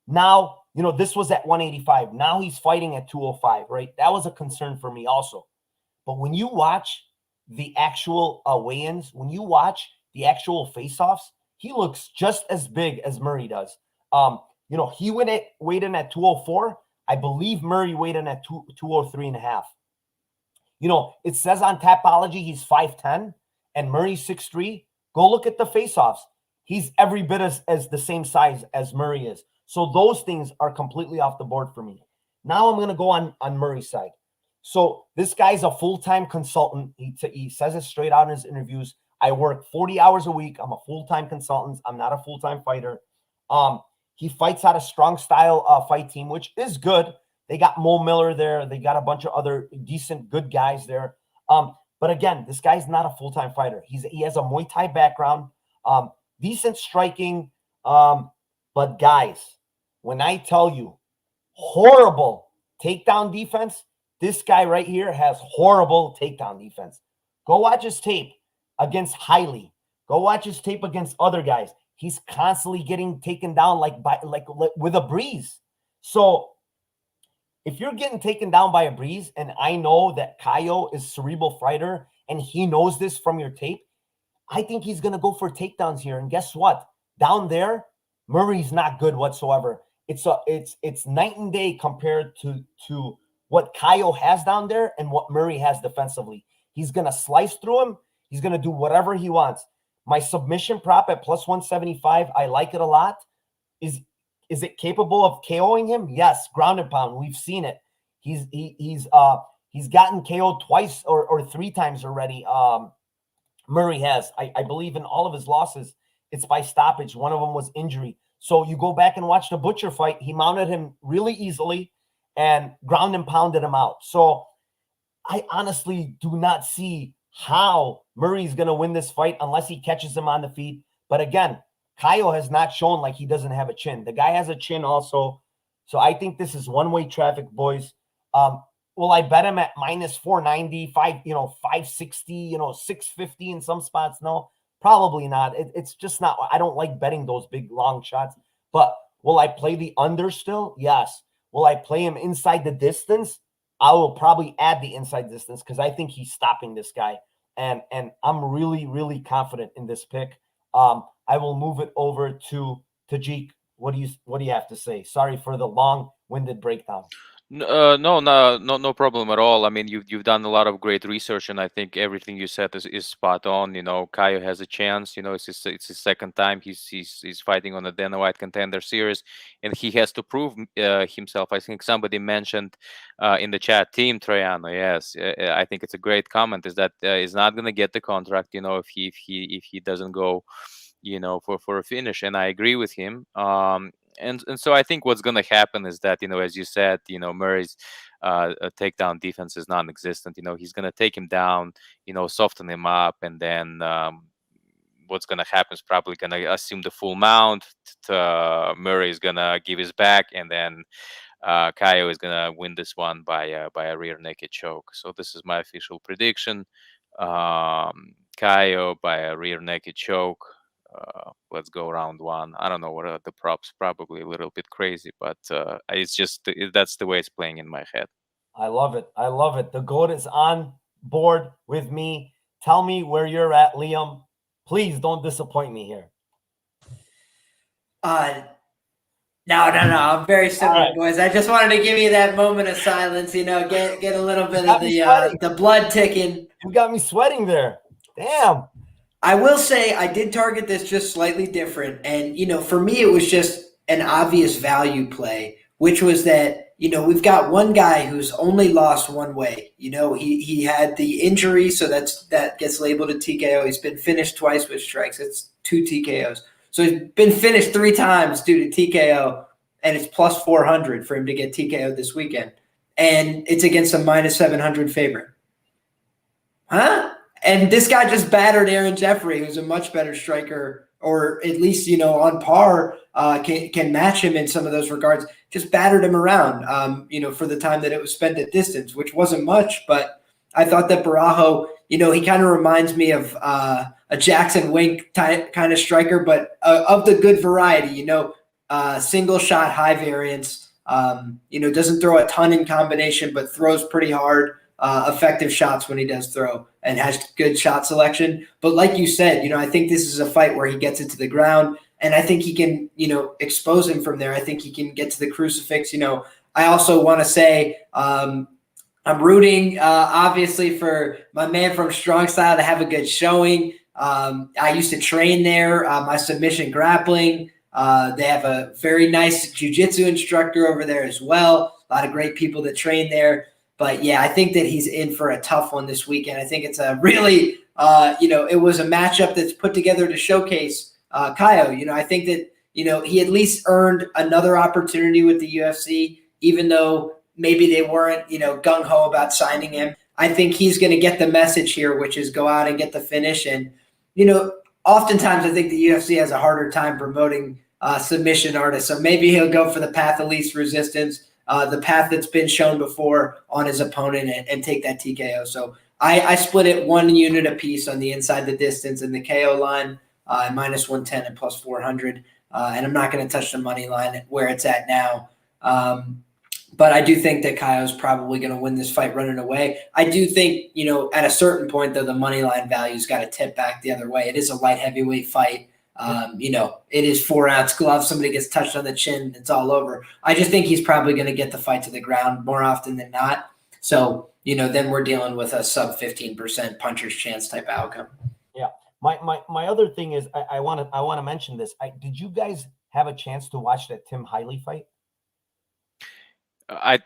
Speaker 1: Now, you know, this was at 185. Now he's fighting at 205, right? That was a concern for me also. But when you watch the actual weigh-ins, when you watch the actual face-offs, he looks just as big as Murray does. You know, he weighed in at 204. I believe Murray weighed in at 203.5. It says on Tapology he's 5'10", and Murray's 6'3". Go look at the face-offs. He's every bit as the same size as Murray is. So those things are completely off the board for me. Now I'm going to go on Murray's side. So this guy's a full-time consultant. He says it straight out in his interviews. I work 40 hours a week. I'm a full-time consultant. I'm not a full-time fighter. He fights out a strong style fight team, which is good. They got Mo Miller there. They got a bunch of other decent, good guys there. But again, this guy's not a full-time fighter. He has a Muay Thai background, decent striking. But guys, when I tell you horrible takedown defense, this guy right here has horrible takedown defense. Go watch his tape against Hailey. Go watch his tape against other guys. He's constantly getting taken down like with a breeze. So if you're getting taken down by a breeze, and I know that Kaio is a cerebral fighter and he knows this from your tape, I think he's going to go for takedowns here. And guess what? Down there, Murray's not good whatsoever. It's night and day compared to what Kaio has down there and what Murray has defensively. He's going to slice through him. He's going to do whatever he wants. My submission prop at plus 175, I like it a lot. Is it capable of KOing him? Yes. Ground and pound. We've seen it. He's gotten KO'd twice or three times already. Murray has. I believe in all of his losses, it's by stoppage. One of them was injury. So you go back and watch the Butcher fight. He mounted him really easily and ground and pounded him out. So I honestly do not see how Murray's going to win this fight unless he catches him on the feet. But again, Kaio has not shown like he doesn't have a chin. The guy has a chin also. So I think this is one-way traffic, boys. Will I bet him at minus 490, 560, 650 in some spots? No, probably not. It's just not. I don't like betting those big, long shots. But will I play the under still? Yes. Will I play him inside the distance? I will probably add the inside distance because I think he's stopping this guy. And I'm really, really confident in this pick. I will move it over to Tajik. What do you have to say? Sorry for the long-winded breakdown.
Speaker 2: No problem at all. I mean, you've done a lot of great research, and I think everything you said is spot on. Kaio has a chance. It's his second time he's fighting on the Dana White Contender Series, and he has to prove himself. I think somebody mentioned in the chat, Team Troiano. Yes, I think it's a great comment. Is that he's not going to get the contract? If he doesn't go, for a finish, and I agree with him. And so I think what's going to happen is that, as you said, Murray's takedown defense is non-existent. He's going to take him down, soften him up, and then what's going to happen is probably going to assume the full mount. Murray is going to give his back, and then Kaio is going to win this one by a rear naked choke. So this is my official prediction. Kaio by a rear naked choke. Let's go round one. I don't know what are the props, probably a little bit crazy, but it's just that's the way it's playing in my head.
Speaker 1: I love it. The GOAT is on board with me. Tell me where you're at, Liam. Please don't disappoint me here.
Speaker 3: No. I'm very similar,
Speaker 1: right,
Speaker 3: boys. I just wanted to give you that moment of silence, get a little bit of the blood ticking.
Speaker 1: You got me sweating there. Damn.
Speaker 3: I will say I did target this just slightly different. And, for me, it was just an obvious value play, which was that, we've got one guy who's only lost one way. He had the injury, so that gets labeled a TKO. He's been finished twice with strikes. It's 2 TKOs. So he's been finished 3 times due to TKO, and it's plus 400 for him to get TKO this weekend. And it's against a minus 700 favorite. Huh? And this guy just battered Aaron Jeffrey, who's a much better striker, or at least, on par, can match him in some of those regards. Just battered him around, for the time that it was spent at distance, which wasn't much. But I thought that Barajo, he kind of reminds me of a Jackson Wink kind of striker, but of the good variety, single shot, high variance, doesn't throw a ton in combination, but throws pretty hard. Effective shots when he does throw and has good shot selection. But like you said, I think this is a fight where he gets it to the ground, and I think he can, expose him from there. I think he can get to the crucifix. I also want to say I'm rooting, obviously, for my man from Strong Style to have a good showing. I used to train there, my submission grappling. They have a very nice jiu-jitsu instructor over there as well. A lot of great people that train there. But yeah, I think that he's in for a tough one this weekend. I think it's a really, it was a matchup that's put together to showcase Kaio. I think that, he at least earned another opportunity with the UFC, even though maybe they weren't, gung ho about signing him. I think he's going to get the message here, which is go out and get the finish. And, oftentimes I think the UFC has a harder time promoting submission artists. So maybe he'll go for the path of least resistance, the path that's been shown before on his opponent, and take that TKO. So I split it 1 unit apiece on the inside the distance and the KO line, minus 110 and plus 400. And I'm not going to touch the money line where it's at now. But I do think that Kaio's probably going to win this fight running away. I do think, at a certain point, though, the money line value's got to tip back the other way. It is a light heavyweight fight. It is 4-ounce gloves. Somebody gets touched on the chin, it's all over. I just think he's probably going to get the fight to the ground more often than not. So, then we're dealing with a sub 15% puncher's chance type outcome.
Speaker 1: Yeah. My other thing is I want to mention this. Did you guys have a chance to watch that Tim Hiley fight?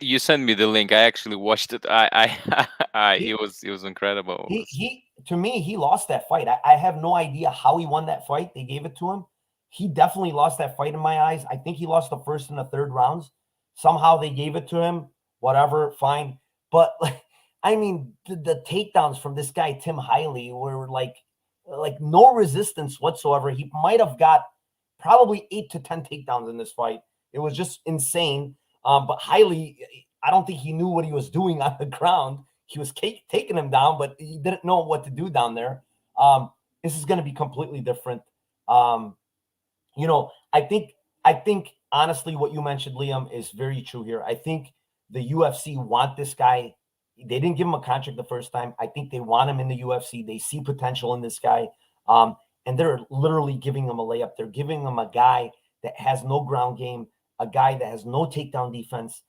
Speaker 2: You sent me the link. I actually watched it. It was incredible.
Speaker 1: He to me, he lost that fight. I have no idea how he won that fight. They gave it to him. He definitely lost that fight in my eyes. I think he lost the first and the third rounds. Somehow they gave it to him. Whatever, fine. But the takedowns from this guy Tim Hiley were like no resistance whatsoever. He might have got probably 8 to 10 takedowns in this fight. It was just insane. But Hiley, I don't think he knew what he was doing on the ground. He was taking him down, but he didn't know what to do down there. This is going to be completely different. I think honestly, what you mentioned, Liam, is very true here. I think the UFC want this guy. They didn't give him a contract the first time. I think they want him in the UFC. They see potential in this guy. And they're literally giving him a layup. They're giving him a guy that has no ground game, a guy that has no takedown defense.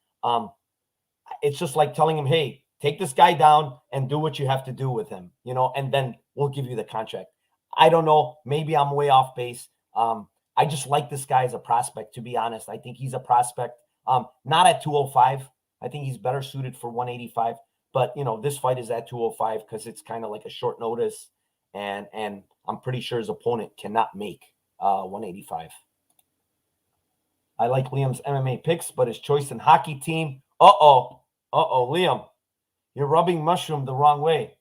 Speaker 1: It's just like telling him, hey, take this guy down and do what you have to do with him, and then we'll give you the contract. I don't know. Maybe I'm way off base. I just like this guy as a prospect, to be honest. I think he's a prospect. Not at 205. I think he's better suited for 185. But, this fight is at 205 because it's kind of like a short notice. And I'm pretty sure his opponent cannot make 185. I like Liam's MMA picks, but his choice in hockey team. Liam, you're rubbing mushroom the wrong way.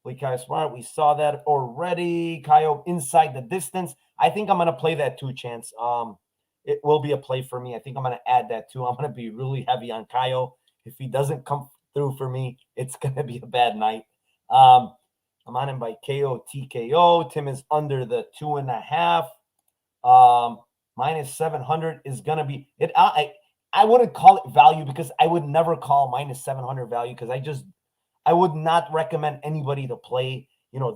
Speaker 1: Kaio Smart, we saw that already. Kaio inside the distance. I think I'm going to play that too, Chance. It will be a play for me. I think I'm going to add that too. I'm going to be really heavy on Kaio. If he doesn't come through for me, it's going to be a bad night. I'm on him by KO, TKO. Tim is under the 2.5. Minus 700 is going to be it. I wouldn't call it value because I would never call minus 700 value because I would not recommend anybody to play,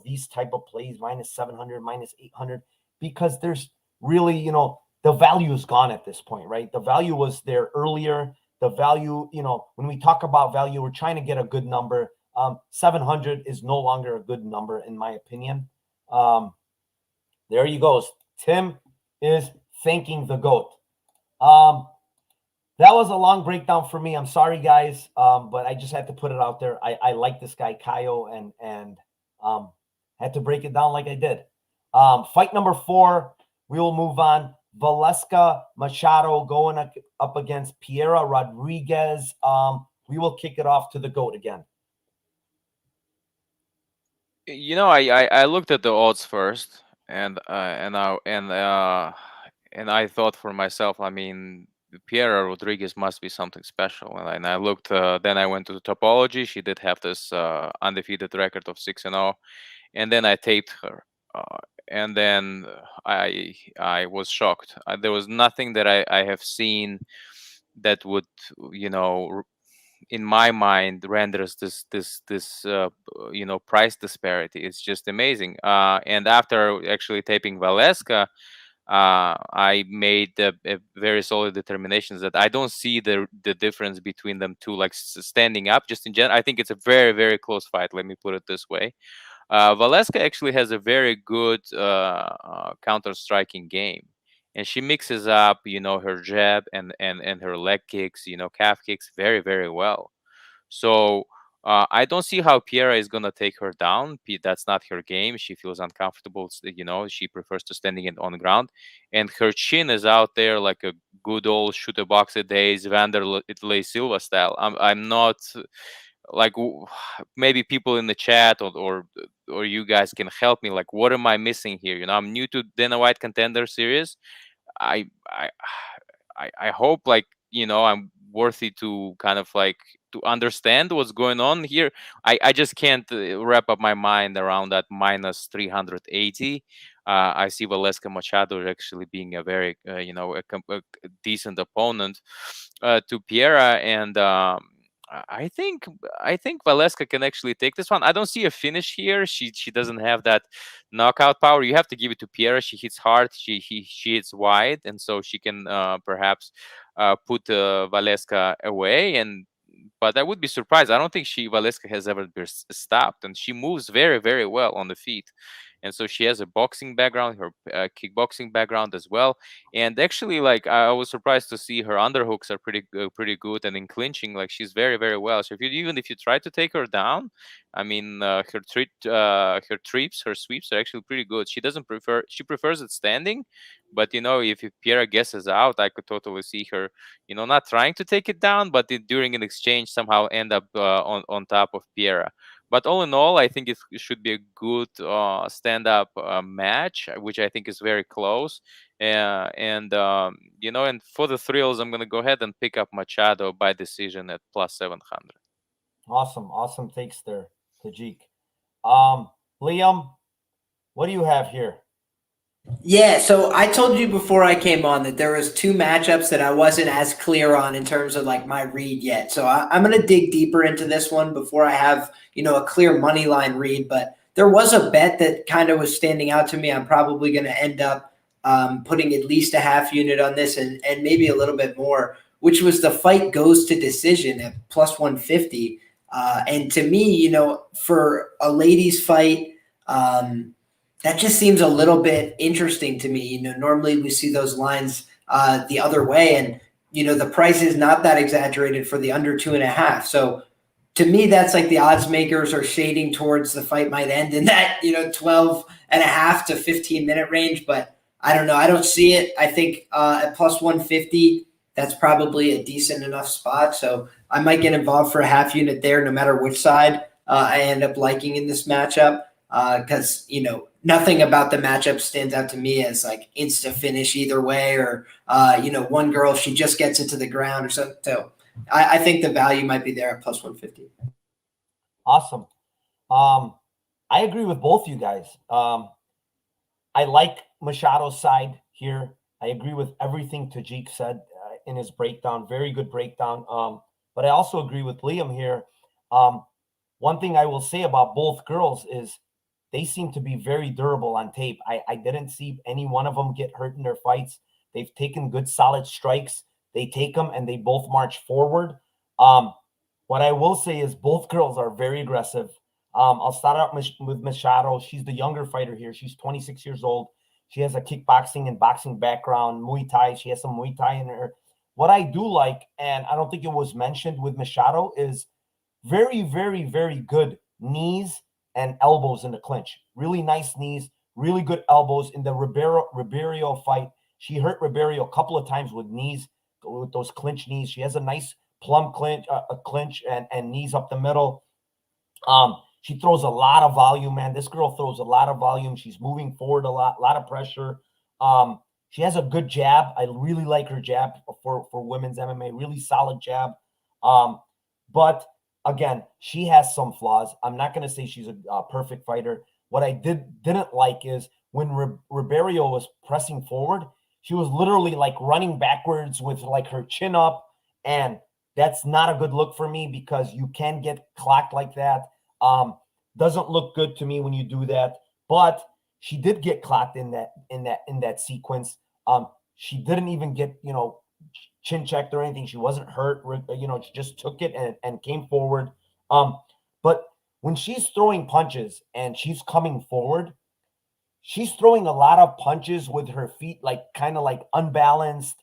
Speaker 1: these type of plays, minus 700, minus 800, because there's really, the value is gone at this point, right? The value was there earlier. The value, when we talk about value, we're trying to get a good number. 700 is no longer a good number, in my opinion. There he goes. Tim is thanking the GOAT. That was a long breakdown for me. I'm sorry, guys, but I just had to put it out there. I like this guy, Kaio, and had to break it down like I did. Fight number 4, we will move on. Valeska Machado going up against Piera Rodriguez. We will kick it off to the GOAT again.
Speaker 2: I looked at the odds first, and I thought for myself, Piera Rodriguez must be something special. And I looked, then I went to the topology. She did have this undefeated record of 6-0, and then I taped her. And then I was shocked. There was nothing that I have seen that would, in my mind, renders this price disparity. It's just amazing. And after actually taping Valeska, I made a very solid determinations that I don't see the difference between them two, like standing up. Just in general, I think it's a very, very close fight. Let me put it this way. Valeska actually has a very good counter striking game, and she mixes up, her jab and her leg kicks, calf kicks very, very well. So I don't see how Piera is gonna take her down. That's not her game. She feels uncomfortable. She prefers to standing it on the ground, and her chin is out there like a good old shooter boxer days, Vanderlei Silva style. I'm not like maybe people in the chat or you guys can help me. Like, what am I missing here? I'm new to Dana White Contender Series. I I I hope like I'm worthy to kind of like to understand what's going on here. I just can't wrap up my mind around that minus 380. I see Valeska Machado actually being a very a decent opponent to Piera, and I think Valeska can actually take this one. I don't see a finish here. She doesn't have that knockout power. You have to give it to Piera. She hits hard. She hits wide, and so she can perhaps put Valeska away. But I would be surprised. I don't think Valeska has ever been stopped, and she moves very, very well on the feet. And so she has a boxing background, her kickboxing background as well. And actually, like I was surprised to see her underhooks are pretty good, and in clinching, like she's very, very well. So even if you try to take her down, I mean, her trips, her sweeps are actually pretty good. She prefers it standing, but if Piera guesses out, I could totally see her, not trying to take it down, but during an exchange somehow end up on top of Piera. But all in all, I think it should be a good stand-up match, which I think is very close. And for the thrills, I'm gonna go ahead and pick up Machado by decision at plus 700.
Speaker 1: Awesome takes there, Tajik. Liam, what do you have here?
Speaker 3: Yeah, so I told you before I came on that there was two matchups that I wasn't as clear on in terms of like my read yet. So I'm going to dig deeper into this one before I have, a clear money line read. But there was a bet that kind of was standing out to me. I'm probably going to end up putting at least a half unit on this and maybe a little bit more, which was the fight goes to decision at plus 150. And to me, for a ladies fight, that just seems a little bit interesting to me. Normally we see those lines the other way, and the price is not that exaggerated for the under 2.5. So to me, that's like the odds makers are shading towards the fight might end in that 12.5 to 15-minute range. But I don't know. I don't see it. I think at plus 150, that's probably a decent enough spot. So I might get involved for a half unit there, no matter which side I end up liking in this matchup. Because nothing about the matchup stands out to me as like insta finish either way, or one girl, she just gets it to the ground or something. So I think the value might be there at plus 150.
Speaker 1: Awesome. I agree with both you guys. I like Machado's side here. I agree with everything Tajik said in his breakdown. Very good breakdown. But I also agree with Liam here. One thing I will say about both girls is they seem to be very durable on tape. I didn't see any one of them get hurt in their fights. They've taken good, solid strikes. They take them and they both march forward. What I will say is both girls are very aggressive. I'll start out with Machado. She's the younger fighter here. She's 26 years old. She has a kickboxing and boxing background, Muay Thai. She has some Muay Thai in her. What I do like, and I don't think it was mentioned with Machado, is very, very, very good knees and elbows in the clinch. Really nice knees, really good elbows. In the Ribeiro fight, she hurt Ribeiro a couple of times with knees, with those clinch knees. She has a nice plumb clinch, and knees up the middle. She throws a lot of volume, man. This girl throws a lot of volume. She's moving forward a lot of pressure. She has a good jab. I really like her jab for women's MMA. Really solid jab. But again, she has some flaws. I'm not going to say she's a perfect fighter. What I didn't like is when Ribeiro was pressing forward, she was literally like running backwards with like her chin up, and that's not a good look for me because you can get clocked like that. Doesn't look good to me when you do that. But she did get clocked in that sequence. She didn't even get, chin checked or anything. She wasn't hurt. She just took it and came forward. But when she's throwing punches and she's coming forward, she's throwing a lot of punches with her feet, like kind of like unbalanced,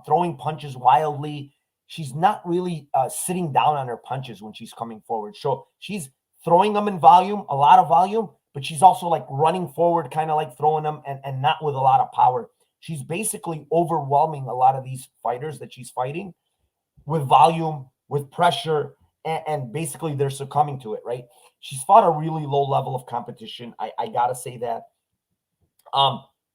Speaker 1: throwing punches wildly. She's not really sitting down on her punches when she's coming forward. So she's throwing them in volume, a lot of volume, but she's also like running forward, kind of like throwing them and not with a lot of power. She's basically overwhelming a lot of these fighters that she's fighting with volume, with pressure, and basically they're succumbing to it, right? She's fought a really low level of competition. I got to say that.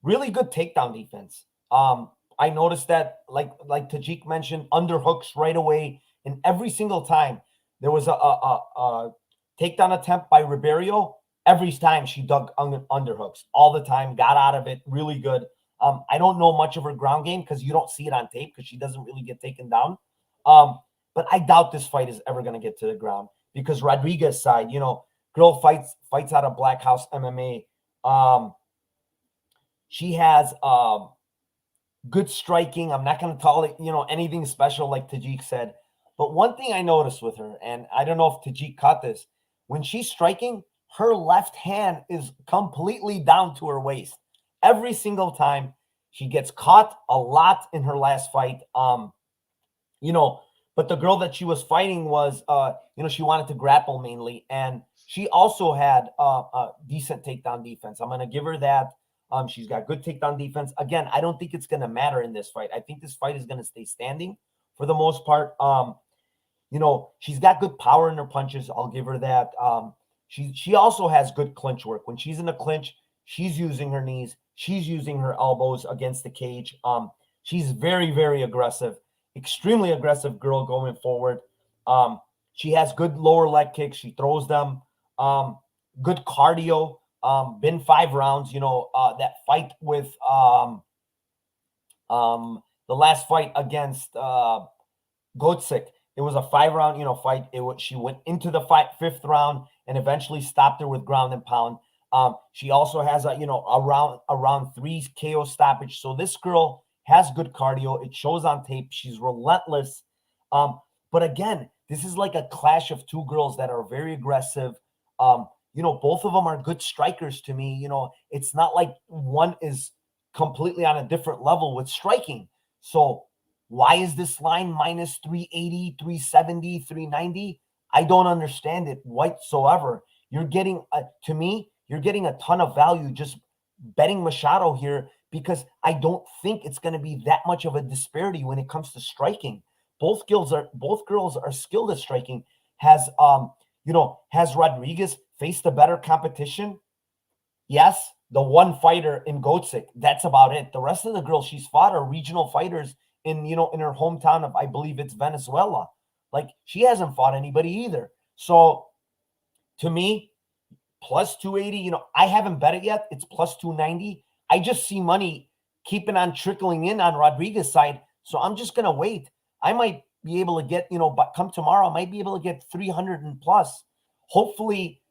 Speaker 1: Really good takedown defense. I noticed that, like Tajik mentioned, underhooks right away, and every single time there was a takedown attempt by Ribeiro. Every time she dug underhooks, all the time, got out of it, really good. I don't know much of her ground game because you don't see it on tape because she doesn't really get taken down. But I doubt this fight is ever going to get to the ground because Rodriguez side, girl fights out of Black House MMA. She has good striking. I'm not going to call it, anything special like Tajik said. But one thing I noticed with her, and I don't know if Tajik caught this, when she's striking, her left hand is completely down to her waist. Every single time. She gets caught a lot in her last fight. But the girl that she was fighting was, she wanted to grapple mainly. And she also had a decent takedown defense. I'm going to give her that. She's got good takedown defense. Again, I don't think it's going to matter in this fight. I think this fight is going to stay standing for the most part. She's got good power in her punches. I'll give her that. She also has good clinch work. When she's in a clinch, she's using her knees. She's using her elbows against the cage. She's very, very aggressive, extremely aggressive girl going forward. She has good lower leg kicks. She throws them. Good cardio. Been 5 rounds. That fight with the last fight against Gotsik. It was a 5-round, fight. She went into the fight 5th round and eventually stopped her with ground and pound. She also has around 3 KO stoppage. So this girl has good cardio. It shows on tape. She's relentless. But again, this is like a clash of 2 girls that are very aggressive. Both of them are good strikers to me. It's not like one is completely on a different level with striking. So why is this line minus 380, 370, 390? I don't understand it whatsoever. You're getting, to me, you're getting a ton of value just betting Machado here because I don't think it's going to be that much of a disparity when it comes to striking. Both girls are skilled at striking. Has Rodriguez faced a better competition? Yes, the one fighter in Gotsik. That's about it. The rest of the girls she's fought are regional fighters in her hometown of, I believe it's Venezuela. Like, she hasn't fought anybody either. So to me, plus 280, I haven't bet it yet. It's plus 290. I just see money keeping on trickling in on Rodriguez's side. So I'm just going to wait. I might be able to get, but come tomorrow, I might be able to get 300 and plus. Hopefully,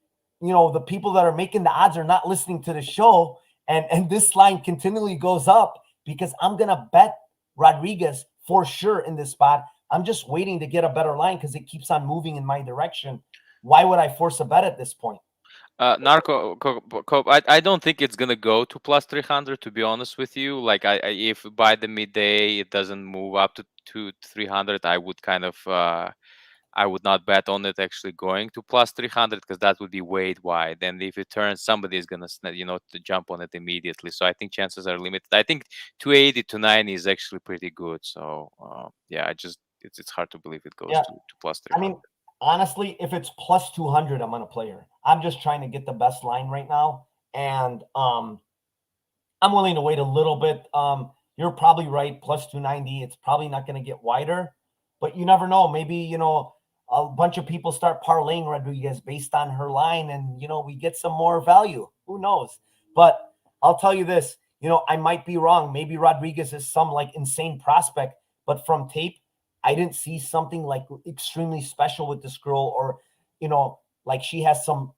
Speaker 1: the people that are making the odds are not listening to the show and this line continually goes up because I'm going to bet Rodriguez for sure in this spot. I'm just waiting to get a better line because it keeps on moving in my direction. Why would I force a bet at this point?
Speaker 2: Narco, I don't think it's gonna go to plus 300. To be honest with you, like if by the midday it doesn't move up to 300, I would kind of I would not bet on it actually going to plus 300 because that would be way wide. And if it turns, somebody is gonna to jump on it immediately. So I think chances are limited. I think 280 to 90 is actually pretty good. So yeah, it's hard to believe it goes to plus 300.
Speaker 1: I mean, honestly, if it's plus 200, I'm going to play her. I'm just trying to get the best line right now. And I'm willing to wait a little bit. You're probably right. Plus 290. It's probably not going to get wider, but you never know. Maybe, a bunch of people start parlaying Rodriguez based on her line and, we get some more value. Who knows? But I'll tell you this, I might be wrong. Maybe Rodriguez is some like insane prospect, but from tape, I didn't see something like extremely special with this girl or, like she has some,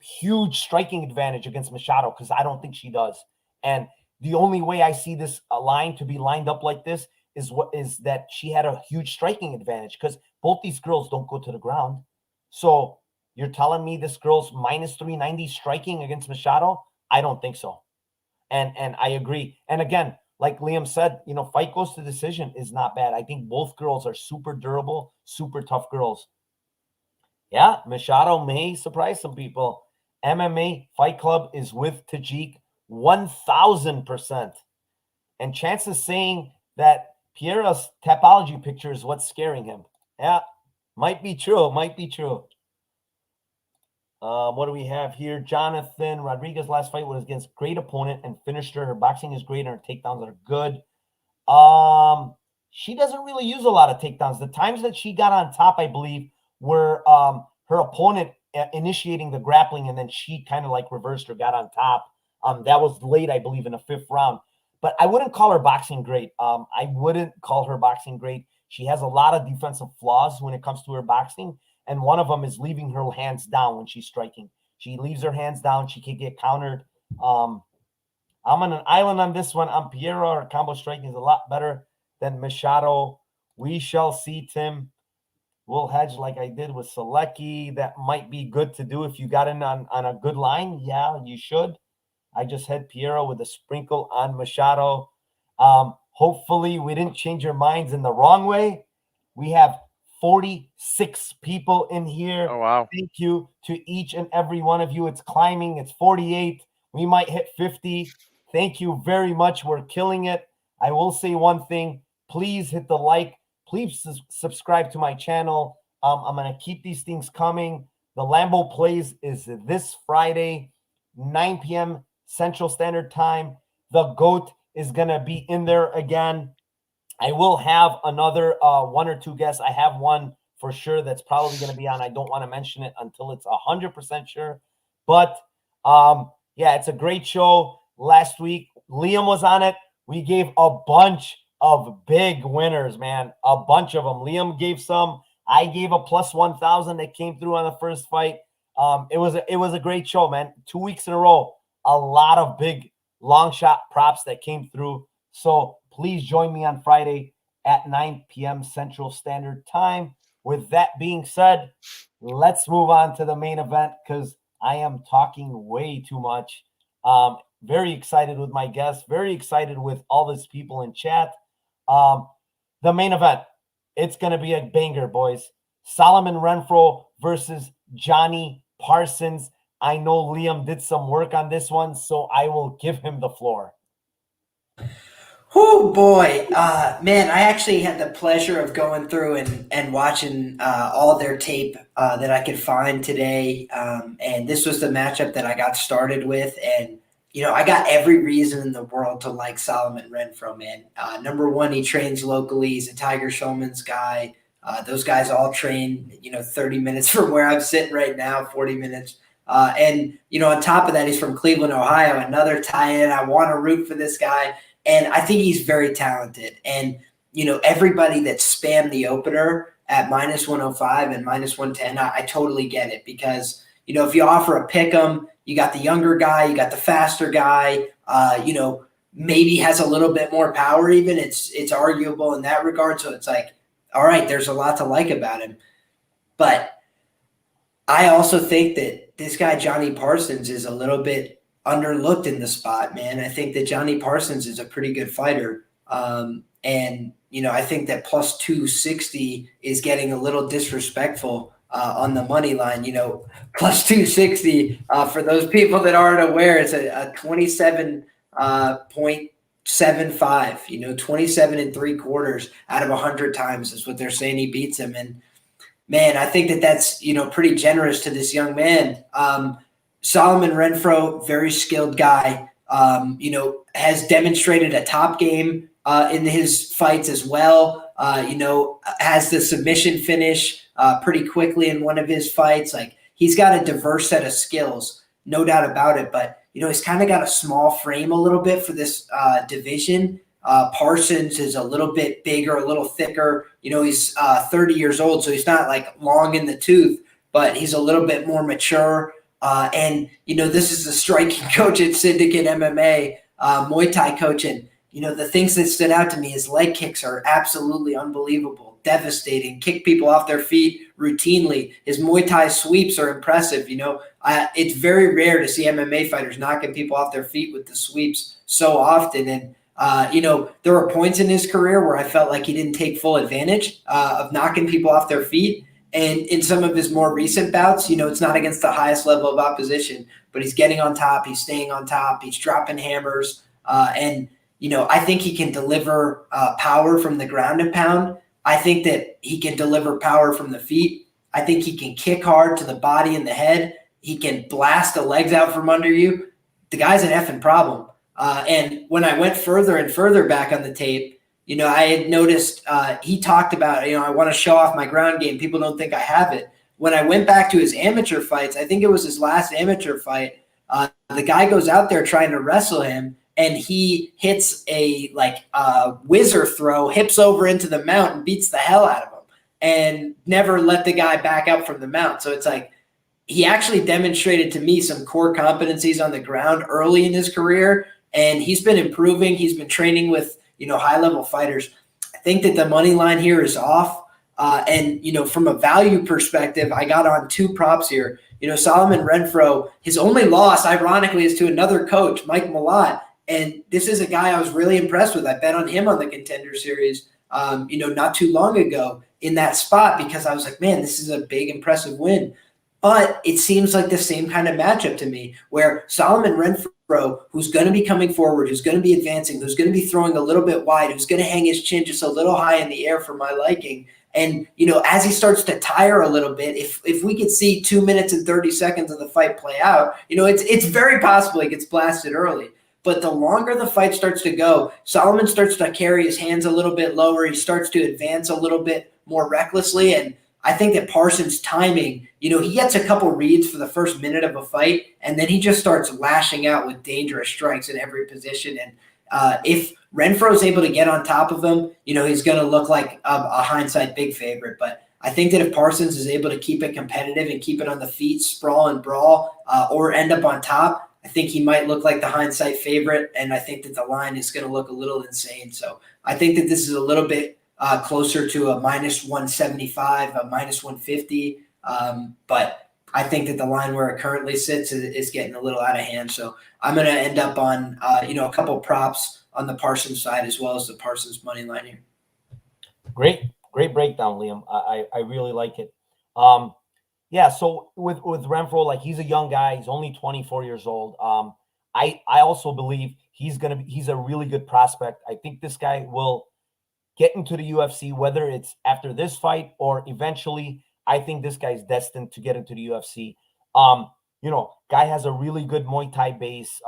Speaker 1: huge striking advantage against Machado because I don't think she does. And the only way I see this line to be lined up like this is that she had a huge striking advantage because both these girls don't go to the ground. So you're telling me this girl's minus 390 striking against Machado? I don't think so. And I agree. And again, like Liam said, fight goes to decision is not bad. I think both girls are super durable, super tough girls. Yeah, Machado may surprise some people. MMA Fight Club is with Tajik 1,000%. And Chance is saying that Piera's topology picture is what's scaring him. Yeah, might be true. Might be true. What do we have here? Jonathan Rodriguez last fight was against great opponent and finished her. Her boxing is great and her takedowns are good. She doesn't really use a lot of takedowns. The times that she got on top, I believe, were her opponent initiating the grappling and then she kind of like reversed or got on top. That was late, I believe, in the 5th round. But I wouldn't call her boxing great. I wouldn't call her boxing great. She has a lot of defensive flaws when it comes to her boxing. And one of them is leaving her hands down when she's striking. She leaves her hands down. She can get countered. I'm on an island on this one. I'm Piero. Her combo striking is a lot better than Machado. We shall see, Tim. We'll hedge like I did with Selecki. That might be good to do if you got in on a good line. Yeah, you should. I just had Piero with a sprinkle on Machado. Hopefully we didn't change your minds in the wrong way. We have 46 people in here.
Speaker 2: Oh, wow.
Speaker 1: Thank you to each and every one of you. It's climbing. It's 48. We might hit 50. Thank you very much. We're killing it. I will say one thing. Please hit the like. Please subscribe to my channel. I'm going to keep these things coming. The Lambo Plays is this Friday, 9 p.m. Central Standard Time. The GOAT is going to be in there again. I will have another 1 or 2 guests. I have one for sure that's probably going to be on. I don't want to mention it until it's 100% sure. But, yeah, it's a great show. Last week, Liam was on it. We gave a bunch of big winners, man. A bunch of them. Liam gave some. I gave a plus 1,000 that came through on the first fight. It was a great show, man. 2 weeks in a row. A lot of big long shot props that came through. So please join me on Friday at 9 p.m. Central Standard Time. With that being said, let's move on to the main event because I am talking way too much. Very excited with my guests. Very excited with all these people in chat. The main event, it's going to be a banger, boys. Solomon Renfro versus Johnny Parsons. I know Liam did some work on this one, so I will give him the floor.
Speaker 3: Oh boy, man! I actually had the pleasure of going through and watching all their tape that I could find today, and this was the matchup that I got started with. And I got every reason in the world to like Solomon Renfro, man. Number one, he trains locally. He's a Tiger Showman's guy. Those guys all train, 30 minutes from where I'm sitting right now, 40 minutes. And on top of that, he's from Cleveland, Ohio, another tie-in. I want to root for this guy. And I think he's very talented. And, everybody that spammed the opener at minus 105 and minus 110, I totally get it because, if you offer a pick 'em, you got the younger guy, you got the faster guy, maybe has a little bit more power even. It's arguable in that regard. So it's like, all right, there's a lot to like about him. But I also think that this guy, Johnny Parsons, is a little bit underlooked in the spot, man. I think that Johnny Parsons is a pretty good fighter. And I think that plus 260 is getting a little disrespectful on the money line. Plus 260, for those people that aren't aware, it's a 27.75, 27 3/4 out of 100 times is what they're saying he beats him. And man, I think that that's, pretty generous to this young man. Solomon Renfro, very skilled guy, has demonstrated a top game in his fights as well. Has the submission finish pretty quickly in one of his fights. Like, he's got a diverse set of skills, no doubt about it. But, he's kind of got a small frame a little bit for this division. Parsons is a little bit bigger, a little thicker. He's 30 years old, so he's not like long in the tooth, but he's a little bit more mature. And, this is the striking coach at Syndicate MMA, Muay Thai coach. And, the things that stood out to me, his leg kicks are absolutely unbelievable, devastating, kick people off their feet routinely. His Muay Thai sweeps are impressive. It's very rare to see MMA fighters knocking people off their feet with the sweeps so often. And, there were points in his career where I felt like he didn't take full advantage of knocking people off their feet. And in some of his more recent bouts, it's not against the highest level of opposition, but he's getting on top. He's staying on top. He's dropping hammers. And I think he can deliver power from the ground and pound. I think that he can deliver power from the feet. I think he can kick hard to the body and the head. He can blast the legs out from under you. The guy's an effing problem. And when I went further and further back on the tape, I had noticed he talked about, I want to show off my ground game. People don't think I have it. When I went back to his amateur fights, I think it was his last amateur fight, the guy goes out there trying to wrestle him, and he hits a whizzer throw, hips over into the mount, and beats the hell out of him, and never let the guy back up from the mount. So it's like he actually demonstrated to me some core competencies on the ground early in his career, and he's been improving. He's been training with high-level fighters. I think that the money line here is off. And from a value perspective, I got on two props here. Solomon Renfro, his only loss, ironically, is to another coach, Mike Malott. And this is a guy I was really impressed with. I bet on him on the Contender Series, not too long ago in that spot, because I was like, man, this is a big, impressive win. But it seems like the same kind of matchup to me, where Solomon Renfro, who's going to be coming forward, who's going to be advancing, who's going to be throwing a little bit wide, who's going to hang his chin just a little high in the air for my liking. And, as he starts to tire a little bit, if we could see 2 minutes and 30 seconds of the fight play out, it's very possible he gets blasted early. But the longer the fight starts to go, Solomon starts to carry his hands a little bit lower. He starts to advance a little bit more recklessly. And I think that Parsons' timing, he gets a couple reads for the first minute of a fight, and then he just starts lashing out with dangerous strikes in every position. And if Renfro is able to get on top of him, he's going to look like a hindsight big favorite. But I think that if Parsons is able to keep it competitive and keep it on the feet, sprawl and brawl, or end up on top, I think he might look like the hindsight favorite. And I think that the line is going to look a little insane. So I think that this is a little bit closer to a minus 175, a minus 150. But I think that the line where it currently sits is getting a little out of hand. So I'm going to end up on, a couple props on the Parsons side as well as the Parsons money line here. Great
Speaker 1: breakdown, Liam. I really like it. So with Renfro, he's a young guy. He's only 24 years old. I also believe he's a really good prospect. I think this guy will get into the UFC, whether it's after this fight or eventually. I think this guy's destined to get into the UFC. Guy has a really good Muay Thai base,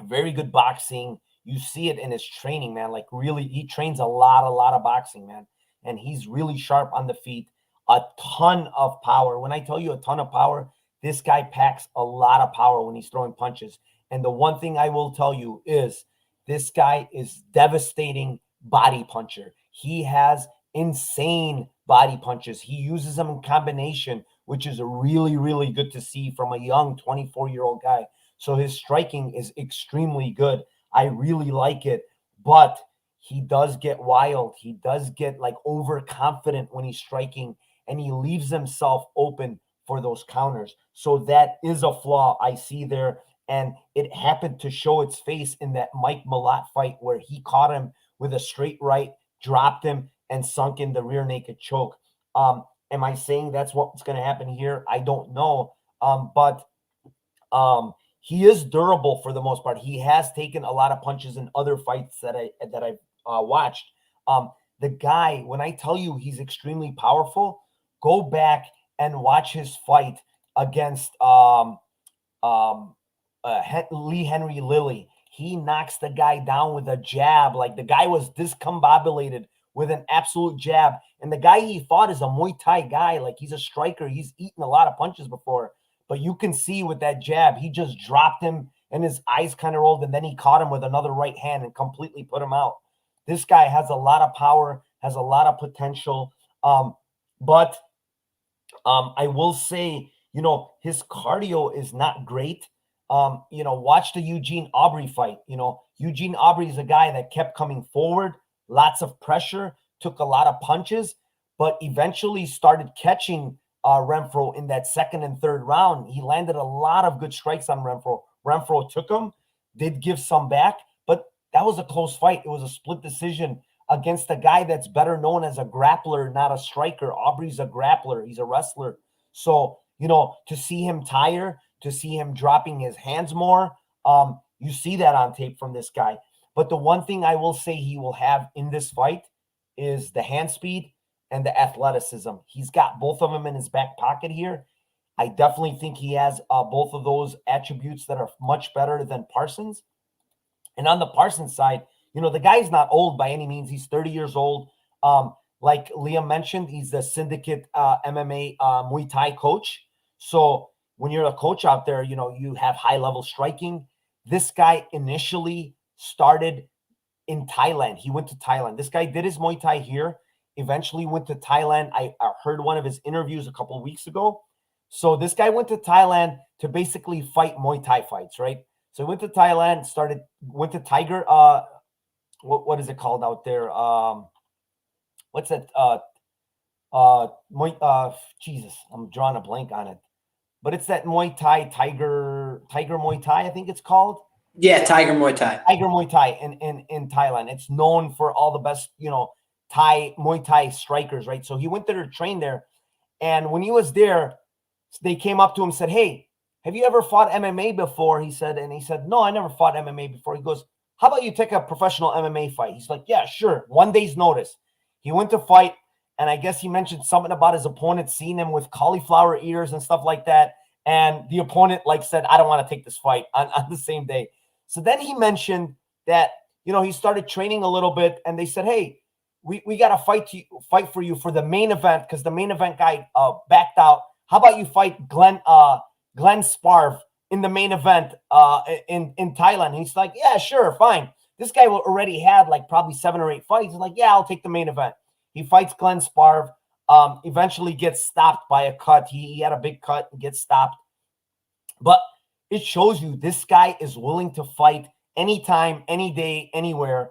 Speaker 1: very good boxing. You see it in his training, man. Really, he trains a lot of boxing, man. And he's really sharp on the feet. A ton of power. When I tell you a ton of power, this guy packs a lot of power when he's throwing punches. And the one thing I will tell you is this guy is devastating body puncher. He has insane body punches. He uses them in combination, which is really, really good to see from a young 24-year-old guy. So his striking is extremely good. I really like it, but he does get wild. He does get overconfident when he's striking, and he leaves himself open for those counters. So that is a flaw I see there. And it happened to show its face in that Mike Malott fight where he caught him with a straight right, dropped him, and sunk in the rear naked choke. Am I saying that's what's going to happen here? I don't know. But he is durable for the most part. He has taken a lot of punches in other fights that I've watched. The guy, when I tell you he's extremely powerful, go back and watch his fight against Lee Henry Lilly. He knocks the guy down with a jab. The guy was discombobulated with an absolute jab. And the guy he fought is a Muay Thai guy. He's a striker. He's eaten a lot of punches before. But you can see with that jab, he just dropped him and his eyes kind of rolled. And then he caught him with another right hand and completely put him out. This guy has a lot of power, has a lot of potential. But I will say his cardio is not great. Watch the Eugene Aubrey fight. Eugene Aubrey is a guy that kept coming forward, lots of pressure, took a lot of punches, but eventually started catching Renfro in that second and third round. He landed a lot of good strikes on Renfro. Renfro took him, did give some back, but that was a close fight. It was a split decision against a guy that's better known as a grappler, not a striker. Aubrey's a grappler. He's a wrestler. So, to see him tire, to see him dropping his hands more, you see that on tape from this guy. But the one thing I will say he will have in this fight is the hand speed and the athleticism. He's got both of them in his back pocket here. I definitely think he has both of those attributes that are much better than Parsons. And on the Parsons side, the guy's not old by any means. He's 30 years old. Like Liam mentioned, he's the syndicate MMA Muay Thai coach. So when you're a coach out there, you have high-level striking. This guy initially started in Thailand. He went to Thailand. This guy did his Muay Thai here, eventually went to Thailand. I heard one of his interviews a couple of weeks ago. So this guy went to Thailand to basically fight Muay Thai fights, right? So he went to Thailand, went to Tiger. What is it called out there? What's that? Jesus, I'm drawing a blank on it. But it's that Muay Thai, Tiger Muay Thai, I think it's called.
Speaker 3: Yeah, Tiger Muay Thai.
Speaker 1: Tiger Muay Thai in Thailand. It's known for all the best, Muay Thai strikers, right? So he went there to train there. And when he was there, they came up to him and said, "Hey, have you ever fought MMA before?" He said, "No, I never fought MMA before." He goes, "How about you take a professional MMA fight?" He's like, "Yeah, sure." 1 day's notice. He went to fight, and I guess he mentioned something about his opponent seeing him with cauliflower ears and stuff like that. And the opponent said, "I don't want to take this fight" on the same day. So then he mentioned that, he started training a little bit, and they said, "Hey, we got to fight for you for the main event, because the main event guy backed out. How about you fight Glenn Sparv in the main event in Thailand?" And he's like, "Yeah, sure, fine." This guy already had probably 7 or 8 fights. He's like, "Yeah, I'll take the main event." He fights Glenn Sparv, eventually gets stopped by a cut. He had a big cut and gets stopped. But it shows you this guy is willing to fight anytime, any day, anywhere.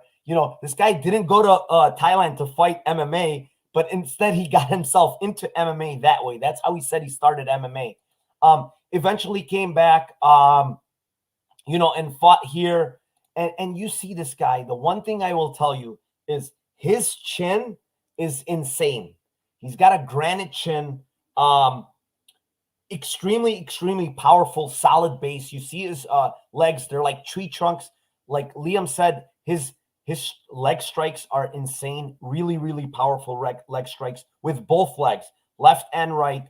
Speaker 1: This guy didn't go to Thailand to fight MMA, but instead he got himself into MMA that way. That's how he said he started MMA. Eventually came back, and fought here. And you see this guy. The one thing I will tell you is his chin is insane. He's got a granite chin, extremely, extremely powerful, solid base. You see his legs; they're like tree trunks. Like Liam said, his leg strikes are insane. Really, really powerful leg strikes with both legs, left and right.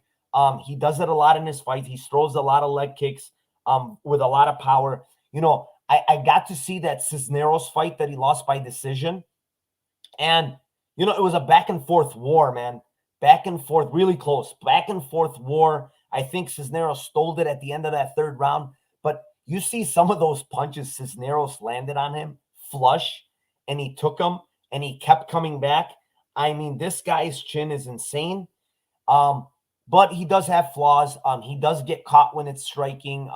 Speaker 1: He does it a lot in his fight. He throws a lot of leg kicks with a lot of power. I got to see that Cisneros fight that he lost by decision. And, it was a back and forth war, man. Back and forth, really close. Back and forth war. I think Cisneros stole it at the end of that third round. But you see some of those punches Cisneros landed on him, flush, and he took them, and he kept coming back. I mean, this guy's chin is insane. But he does have flaws. He does get caught when it's striking.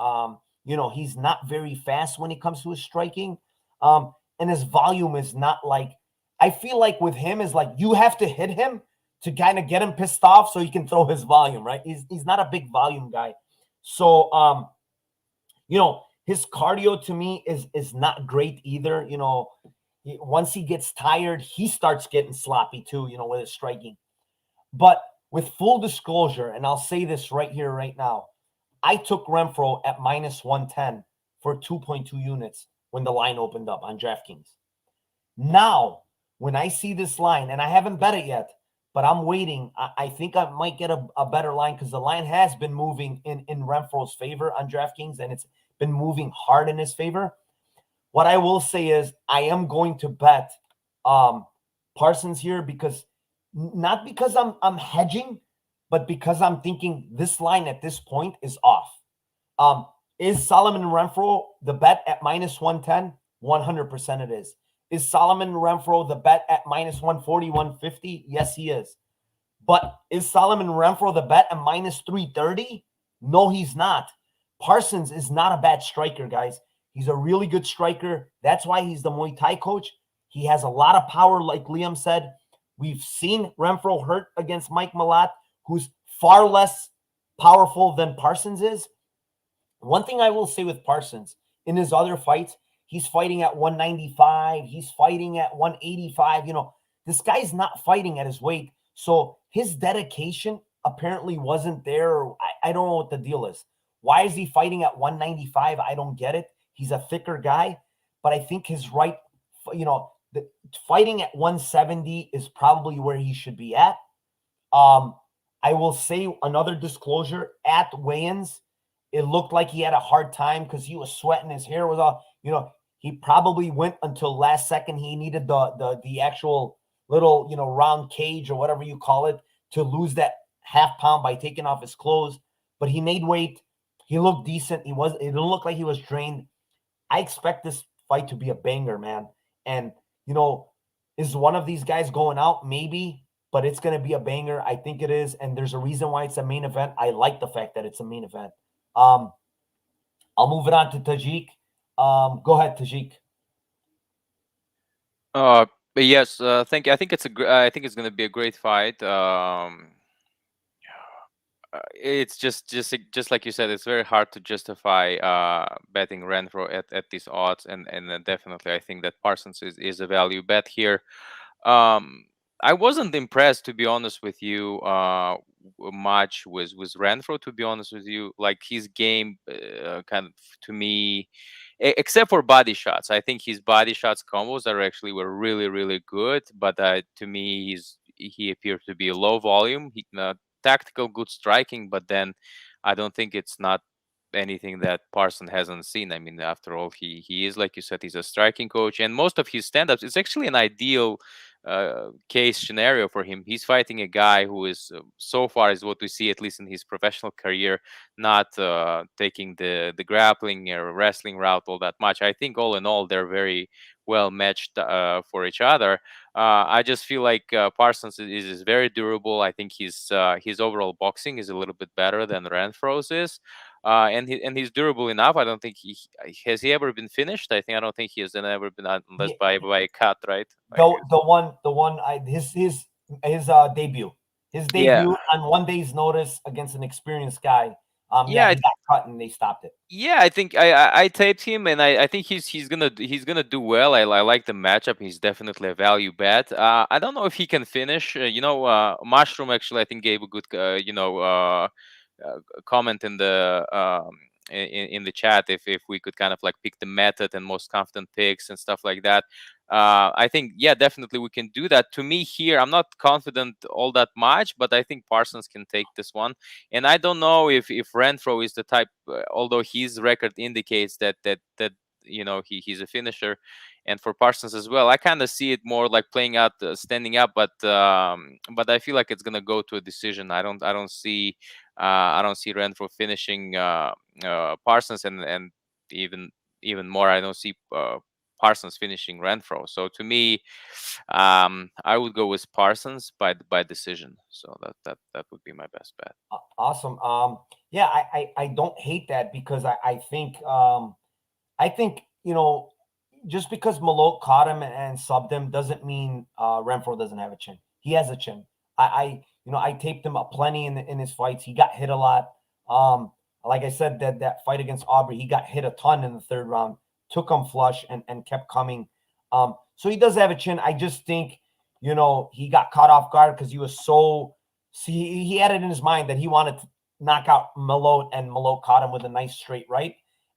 Speaker 1: He's not very fast when it comes to his striking. And his volume is not I feel like with him is you have to hit him to kind of get him pissed off so he can throw his volume, right? He's not a big volume guy. So, his cardio to me is not great either. Once he gets tired, he starts getting sloppy too, with his striking. But with full disclosure, and I'll say this right here, right now, I took Renfro at -110 for 2.2 units when the line opened up on DraftKings. Now, when I see this line, and I haven't bet it yet, but I'm waiting, I think I might get a better line because the line has been moving in Renfro's favor on DraftKings, and it's been moving hard in his favor. What I will say is I am going to bet Parsons here because not because I'm hedging, but because I'm thinking this line at this point is off. Is Solomon Renfro the bet at -110? 100% it is. Is Solomon Renfro the bet at -140, 150? Yes, he is. But is Solomon Renfro the bet at -330? No, he's not. Parsons is not a bad striker, guys. He's a really good striker. That's why he's the Muay Thai coach. He has a lot of power, like Liam said. We've seen Renfro hurt against Mike Malott, who's far less powerful than Parsons is. One thing I will say with Parsons, in his other fights, he's fighting at 195. He's fighting at 185. This guy's not fighting at his weight. So his dedication apparently wasn't there. I don't know what the deal is. Why is he fighting at 195? I don't get it. He's a thicker guy, but I think his right, the fighting at 170 is probably where he should be at. I will say another disclosure at weigh-ins, it looked like he had a hard time because he was sweating. His hair was all, he probably went until last second. He needed the actual little, round cage or whatever you call it to lose that half pound by taking off his clothes. But he made weight. He looked decent. It didn't look like he was drained. I expect this fight to be a banger, man. And, is one of these guys going out? Maybe, but it's going to be a banger. I think it is. And there's a reason why it's a main event. I like the fact that it's a main event. I'll move it on to Tajik. Go ahead, Tajik.
Speaker 2: But yes, thank you. I think it's going to be a great fight. It's just like you said, it's very hard to justify betting Renfro at these odds, and definitely I think that Parsons is a value bet here. I wasn't impressed, to be honest with you, much with Renfro, to be honest with you. Like his game, kind of to me, except for body shots, I think his body shots combos were really, really good. But to me, he appeared to be low volume. Tactical, good striking, but then I don't think it's not anything that Parson hasn't seen. I mean, after all, he is, like you said, he's a striking coach, and most of his stand-ups, it's actually an ideal case scenario for him. He's fighting a guy who is, so far is what we see, at least in his professional career, not taking the grappling or wrestling route all that much. I think all in all, they're very well matched for each other. I just feel like Parsons is very durable. I think his overall boxing is a little bit better than Renfro's is. And he's durable enough. I don't think has he ever been finished. I don't think he has ever been, unless by a cut, right?
Speaker 1: His debut, on 1 day's notice against an experienced guy. He got cut and they stopped it.
Speaker 2: Yeah, I think I taped him, and I think he's gonna do well. I like the matchup. He's definitely a value bet. I don't know if he can finish. Mushroom actually I think gave a good comment in the in the chat if we could kind of like pick the method and most confident picks and stuff like that. I think, yeah, definitely we can do that. To me here, I'm not confident all that much, but I think Parsons can take this one. And I don't know if Renfro is the type, although his record indicates that he's a finisher, and for Parsons as well, I kind of see it more like playing out standing up, but I feel like it's gonna go to a decision. I don't see Renfro finishing Parsons, and even more, I don't see Parsons finishing Renfro. So to me, I would go with Parsons by decision. So that would be my best bet.
Speaker 1: Awesome. Yeah, I don't hate that, because I think just because Malott caught him and subbed him doesn't mean Renfro doesn't have a chin. He has a chin. I taped him up plenty in his fights. He got hit a lot. Like I said, that fight against Aubrey, he got hit a ton in the third round, took him flush and kept coming. So he does have a chin. I just think, he got caught off guard because he was he had it in his mind that he wanted to knock out Malott, and Malott caught him with a nice straight right.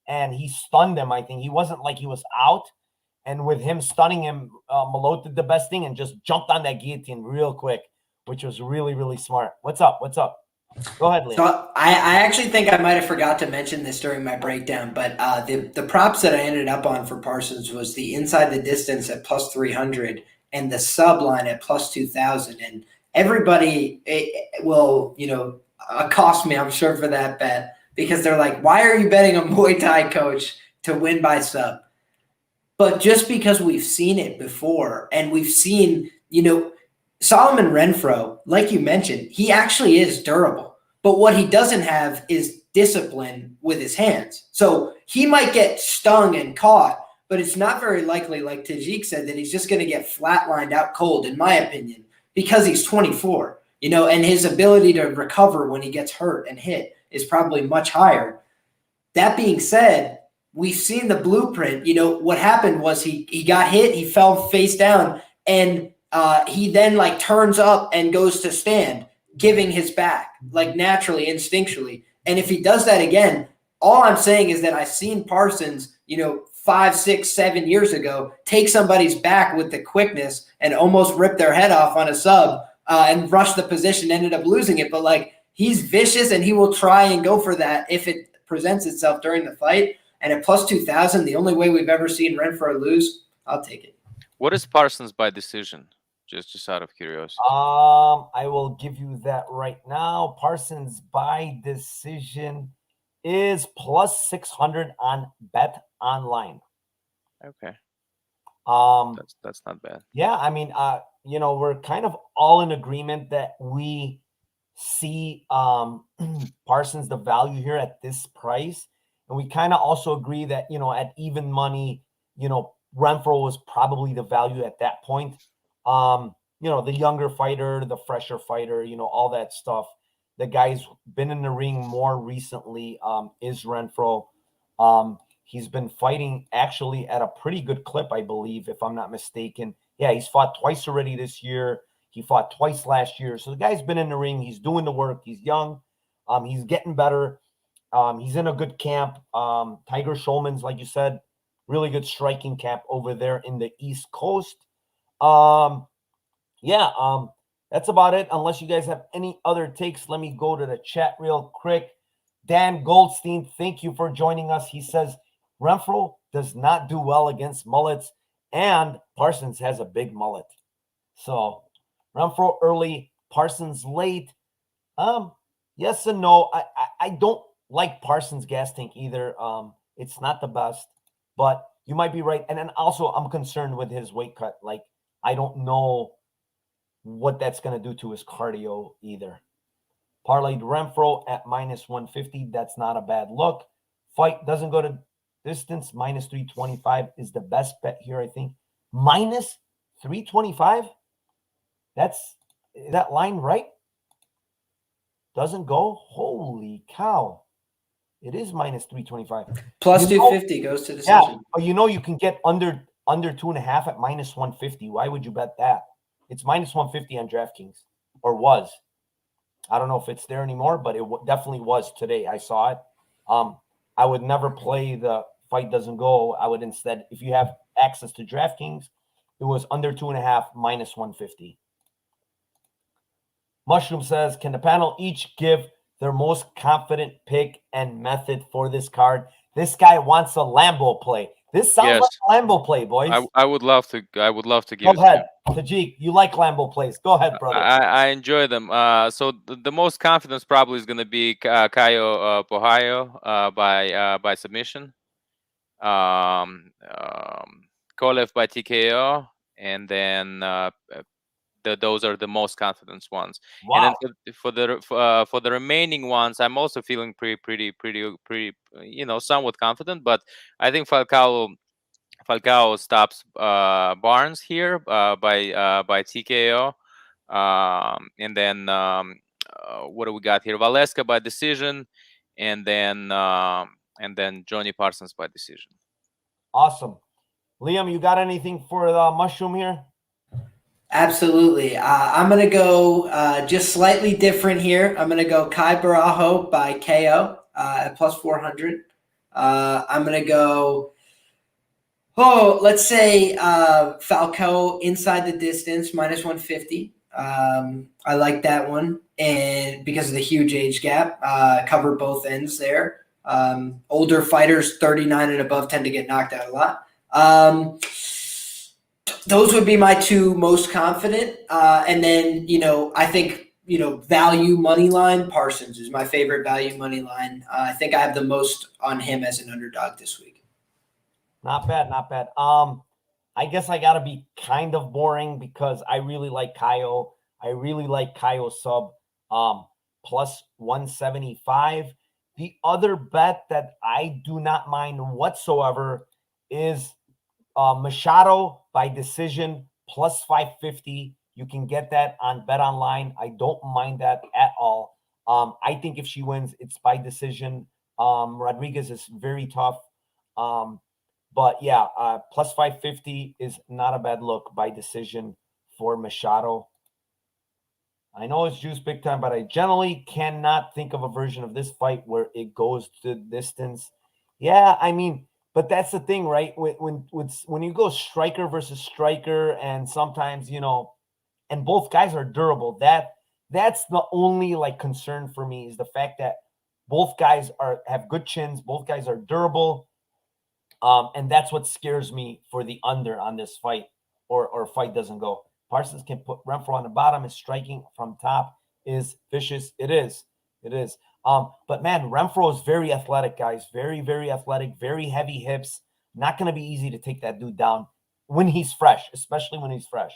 Speaker 1: And he stunned him. I think he wasn't like he was out. And with him stunning him, Malott did the best thing and just jumped on that guillotine real quick, which was really, really smart. What's up? Go ahead, Liam.
Speaker 3: So I actually think I might have forgot to mention this during my breakdown, but the props that I ended up on for Parsons was the inside the distance at plus 300 and the sub line at plus 2,000. And everybody will, accost me, I'm sure, for that bet, because they're like, why are you betting a Muay Thai coach to win by sub? But just because we've seen it before, and we've seen, Solomon Renfro, like you mentioned, he actually is durable. But what he doesn't have is discipline with his hands. So he might get stung and caught, but it's not very likely, like Tajik said, that he's just going to get flatlined out cold, in my opinion, because he's 24, and his ability to recover when he gets hurt and hit is probably much higher. That being said, we've seen the blueprint. What happened was he got hit, he fell face down, and he then turns up and goes to stand, giving his back, naturally, instinctually. And if he does that again, all I'm saying is that I've seen Parsons, 5, 6, 7 years ago, take somebody's back with the quickness and almost rip their head off on a sub and rush the position, ended up losing it. But he's vicious and he will try and go for that if it presents itself during the fight. And at plus 2,000, the only way we've ever seen Renfro lose, I'll take it.
Speaker 2: What is Parsons by decision? Just out of curiosity.
Speaker 1: I will give you that right now. Parsons by decision is plus 600 on Bet Online.
Speaker 2: Okay. That's not bad.
Speaker 1: Yeah, I mean, we're kind of all in agreement that we see Parsons the value here at this price, and we kind of also agree that at even money, Renfro was probably the value at that point. The younger fighter, the fresher fighter, all that stuff. The guy's been in the ring more recently, is Renfro. He's been fighting actually at a pretty good clip, I believe, if I'm not mistaken. Yeah, he's fought twice already this year. He fought twice last year. So the guy's been in the ring. He's doing the work. He's young. He's getting better. He's in a good camp. Tiger Schulman's, like you said, really good striking camp over there in the East Coast. That's about it. Unless you guys have any other takes, let me go to the chat real quick. Dan Goldstein, thank you for joining us. He says, Renfro does not do well against mullets, and Parsons has a big mullet. So Renfro early, Parsons late. Yes and no. I don't like Parsons' gas tank either. It's not the best, but you might be right. And then also I'm concerned with his weight cut. I don't know what that's going to do to his cardio either. Parlayed Renfro at minus 150. That's not a bad look. Fight doesn't go to distance. Minus 325 is the best bet here, I think. Minus 325? Is that line right? Doesn't go? Holy cow. It is minus 325.
Speaker 3: Plus 250 goes to decision.
Speaker 1: Yeah, but you can get under 2.5 at minus 150. Why would you bet that? It's minus 150 on DraftKings, or was. I don't know if it's there anymore, but it definitely was today. I saw it. I would never play the fight doesn't go. I would instead, if you have access to DraftKings, it was under 2.5 minus 150. Mushroom says, can the panel each give their most confident pick and method for this card? This guy wants a Lambo play. This sounds like a Lambo play, boys.
Speaker 2: I would love to give
Speaker 1: Go ahead. Tajik, you like Lambo plays. Go ahead, brother.
Speaker 2: I enjoy them. So the most confidence probably is going to be Caio Borrajo by submission. Kolev by TKO, and then those are the most confident ones.
Speaker 1: Wow.
Speaker 2: And then for the remaining ones, I'm also feeling pretty somewhat confident. But I think Falcao stops Barnes here by TKO, and then what do we got here? Valeska by decision, and then Johnny Parsons by decision.
Speaker 1: Awesome. Liam, you got anything for the mushroom here?
Speaker 3: Absolutely. I'm going to go just slightly different here. I'm going to go Kai Barajo by KO at plus 400. I'm going to go, let's say Falcao inside the distance, minus 150. I like that one. And because of the huge age gap, cover both ends there. Older fighters, 39 and above, tend to get knocked out a lot. Those would be my two most confident. And then, I think, value money line, Parsons is my favorite value money line. I think I have the most on him as an underdog this week.
Speaker 1: Not bad, not bad. I guess I got to be kind of boring because I really like Caio. I really like Caio sub. plus 175. The other bet that I do not mind whatsoever is Machado by decision plus 550. You can get that on Bet Online. I don't mind that at all. I think if she wins, it's by decision. Rodriguez is very tough. But yeah, plus 550 is not a bad look by decision for Machado. I know it's juice big time, but I generally cannot think of a version of this fight where it goes to distance. Yeah, I mean, but that's the thing, right? When you go striker versus striker, and sometimes and both guys are durable. That's the only like concern for me is the fact that both guys have good chins. Both guys are durable, and that's what scares me for the under on this fight, or fight doesn't go. Parsons can put Renfro on the bottom. His striking from top is vicious. It is. But man, Renfro is very athletic, guys. Very, very athletic, very heavy hips. Not going to be easy to take that dude down when he's fresh, especially when he's fresh.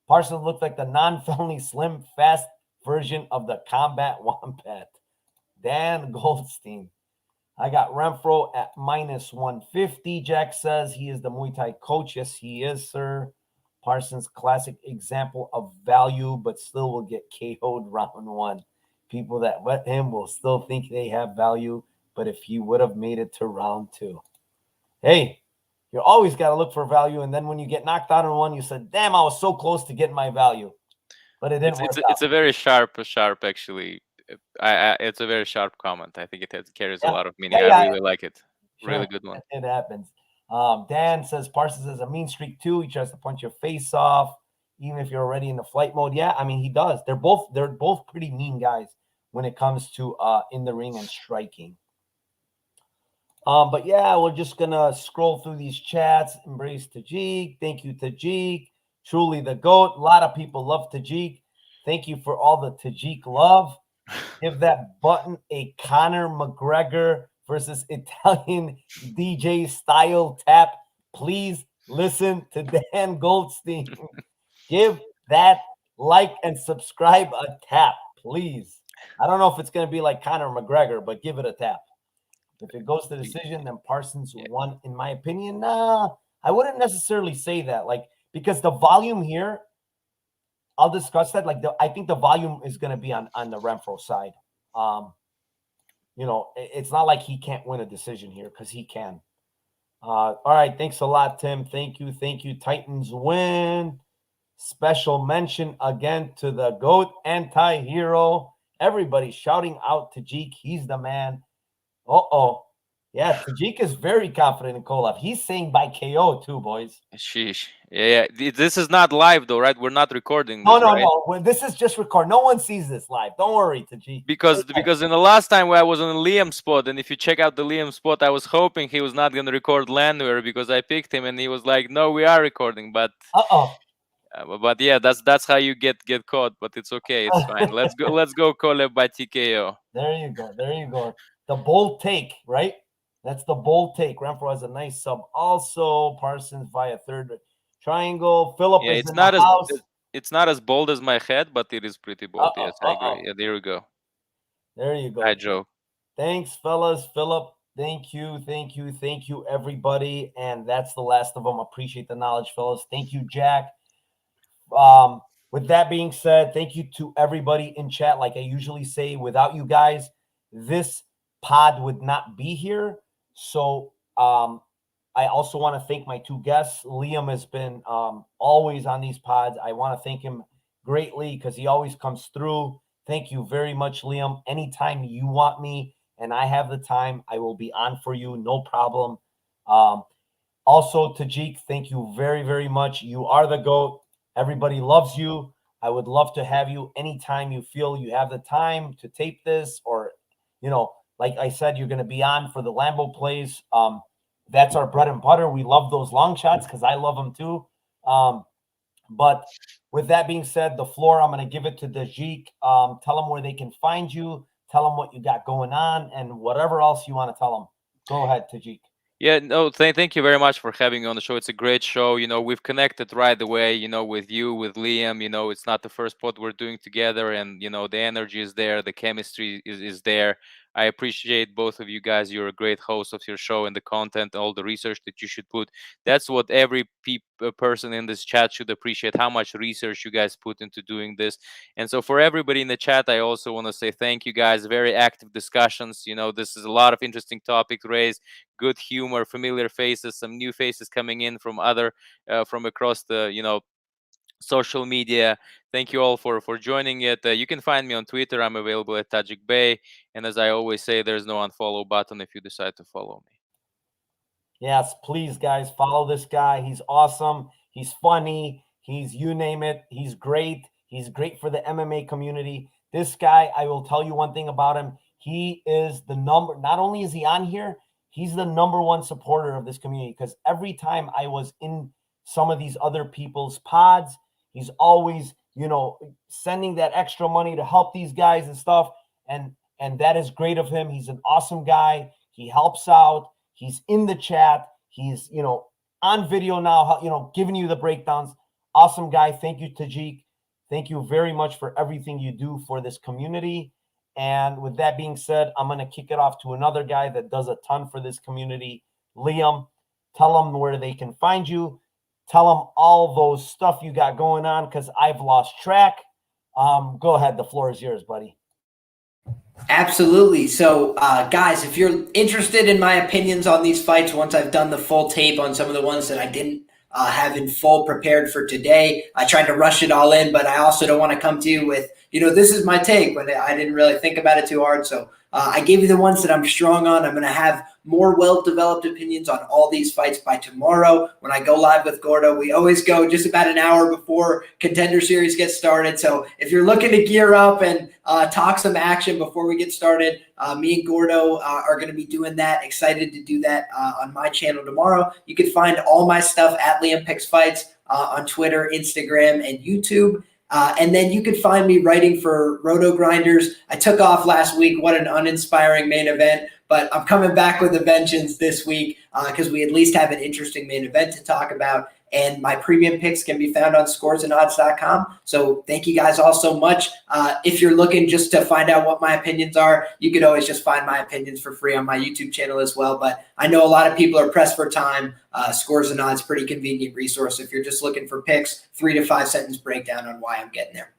Speaker 1: Parsons looked like the non-felony slim, fast version of the combat wombat. Dan Goldstein. I got Renfro at minus 150. Jack says he is the Muay Thai coach. Yes, he is, sir. Parsons, classic example of value, but still will get KO'd round one. People that bet him will still think they have value, but if he would have made it to round two. Hey, you always got to look for value, and then when you get knocked out in one, you said, damn, I was so close to getting my value. But it didn't work out.
Speaker 2: It's a very sharp actually. It's a very sharp comment. I think it carries a lot of meaning. I really like it.
Speaker 1: Sure.
Speaker 2: Really good one.
Speaker 1: It happens. Dan says Parsons has a mean streak too. He tries to punch your face off, even if you're already in the flight mode. Yeah, I mean he does. They're both pretty mean guys when it comes to in the ring and striking. But yeah, we're just gonna scroll through these chats. Embrace Tajik. Thank you, Tajik. Truly the GOAT. A lot of people love Tajik. Thank you for all the Tajik love. Give that button a Conor McGregor versus Italian DJ style tap. Please listen to Dan Goldstein. Give that like and subscribe a tap, please. I don't know if it's going to be like Conor McGregor, but give it a tap. If it goes to decision, then Parsons won, in my opinion. Nah, I wouldn't necessarily say that, because the volume here, I'll discuss that. I think the volume is going to be on the Renfro side. It's not like he can't win a decision here because he can. All right. Thanks a lot, Tim. Thank you. Titans win. Special mention again to the GOAT anti-hero. Everybody shouting out Tajik. He's the man. Yeah, Tajik is very confident in Kolev. He's saying by KO too, boys.
Speaker 2: Sheesh. Yeah. This is not live though, right? We're not recording this,
Speaker 1: No.
Speaker 2: right?
Speaker 1: Well, this is just record. No one sees this live. Don't worry, Tajik.
Speaker 2: Because in the last time where I was on Liam spot, and if you check out the Liam spot, I was hoping he was not going to record Landwehr because I picked him, and he was like, "No, we are recording." But but yeah, that's how you get caught. But it's okay. It's fine. Let's go Kolev by TKO.
Speaker 1: There you go. The bold take, right? That's the bold take. Renfro has a nice sub. Also, Parsons via third triangle. Philip is in the house.
Speaker 2: It's not as bold as my head, but it is pretty bold. Yes, I agree. Yeah, there we go.
Speaker 1: There you go.
Speaker 2: Hi, Joe.
Speaker 1: Thanks, fellas. Philip, thank you, everybody. And that's the last of them. Appreciate the knowledge, fellas. Thank you, Jack. With that being said, thank you to everybody in chat. Like I usually say, without you guys, this pod would not be here. So I also want to thank my two guests. Liam has been always on these pods. I want to thank him greatly because he always comes through. Thank you very much, Liam. Anytime you want me and I have the time, I will be on for you. No problem. Also, Tajik, thank you very, very much. You are the GOAT. Everybody loves you. I would love to have you anytime you feel you have the time to tape this, or, like I said, you're going to be on for the Lambeau plays. That's our bread and butter. We love those long shots because I love them too. But with that being said, the floor, I'm going to give it to Tajik. Tell them where they can find you. Tell them what you got going on and whatever else you want to tell them. Go ahead, Tajik.
Speaker 2: Yeah, no, thank you very much for having me on the show. It's a great show. We've connected right away, with you, with Liam. It's not the first pod we're doing together, and, the energy is there, the chemistry is there. I appreciate both of you guys. You're a great host of your show, and the content, all the research that you should put. That's what every person in this chat should appreciate, how much research you guys put into doing this. And so for everybody in the chat, I also want to say thank you guys. Very active discussions. This is a lot of interesting topics raised, good humor, familiar faces, some new faces coming in from from across the social media. Thank you all for joining it. You can find me on Twitter. I'm available at Tajik Bay, and as I always say, there's no unfollow button if you decide to follow me.
Speaker 1: Yes, please, guys, follow this guy. He's awesome. He's funny. He's you name it. He's great. He's great for the MMA community. This guy, I will tell you one thing about him. He is the number. Not only is he on here, he's the number one supporter of this community, because every time I was in some of these other people's pods, he's always, sending that extra money to help these guys and stuff. And that is great of him. He's an awesome guy. He helps out. He's in the chat. He's, on video now, giving you the breakdowns. Awesome guy. Thank you, Tajik. Thank you very much for everything you do for this community. And with that being said, I'm going to kick it off to another guy that does a ton for this community. Liam, tell them where they can find you. Tell them all those stuff you got going on, because I've lost track. Go ahead. The floor is yours, buddy.
Speaker 3: Absolutely. So, guys, if you're interested in my opinions on these fights, once I've done the full tape on some of the ones that I didn't have in full prepared for today, I tried to rush it all in, but I also don't want to come to you with, this is my take, when I didn't really think about it too hard. So I gave you the ones that I'm strong on. I'm going to have more well-developed opinions on all these fights by tomorrow when I go live with Gordo. We always go just about an hour before Contender Series gets started. So if you're looking to gear up and talk some action before we get started, me and Gordo are going to be doing that. Excited to do that on my channel tomorrow. You can find all my stuff at Liam Picks Fights on Twitter, Instagram, and YouTube. And then you can find me writing for Roto Grinders. I took off last week. What an uninspiring main event. But I'm coming back with a vengeance this week because we at least have an interesting main event to talk about. And my premium picks can be found on scoresandodds.com. So thank you guys all so much. If you're looking just to find out what my opinions are, you could always just find my opinions for free on my YouTube channel as well. But I know a lot of people are pressed for time. Scores and Odds, pretty convenient resource if you're just looking for picks, 3 to 5 sentence breakdown on why I'm getting there.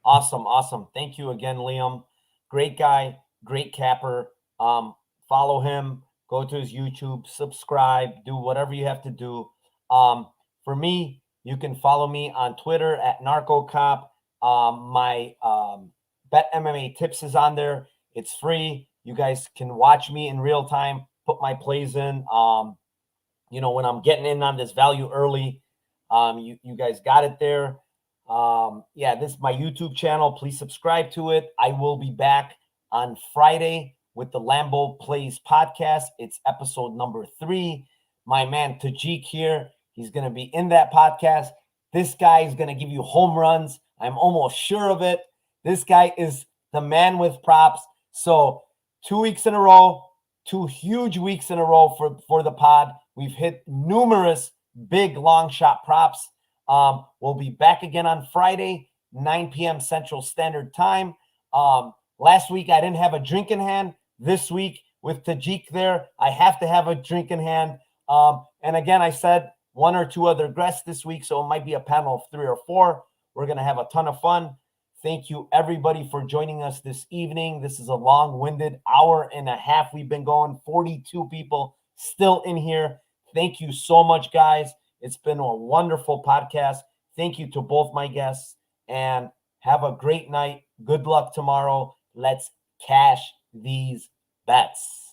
Speaker 1: Awesome. Thank you again, Liam. Great guy, great capper. Follow him, go to his YouTube, subscribe, do whatever you have to do. For me, you can follow me on Twitter at NarcoCop. My Bet MMA Tips is on there. It's free. You guys can watch me in real time, put my plays in. When I'm getting in on this value early, you guys got it there. This is my YouTube channel. Please subscribe to it. I will be back on Friday with the Lambo Plays podcast. It's episode number 3. My man Tajik here, he's going to be in that podcast. This guy is going to give you home runs. I'm almost sure of it. This guy is the man with props. So 2 weeks in a row, 2 huge weeks in a row for the pod. We've hit numerous big long shot props. We'll be back again on Friday, 9 p.m. Central Standard Time. Last week, I didn't have a drink in hand. This week, with Tajik there, I have to have a drink in hand. And again, I said 1 or 2 other guests this week, so it might be a panel of 3 or 4. We're going to have a ton of fun. Thank you, everybody, for joining us this evening. This is a long-winded hour and a half. We've been going, 42 people still in here. Thank you so much, guys. It's been a wonderful podcast. Thank you to both my guests, and have a great night. Good luck tomorrow. Let's cash these bets.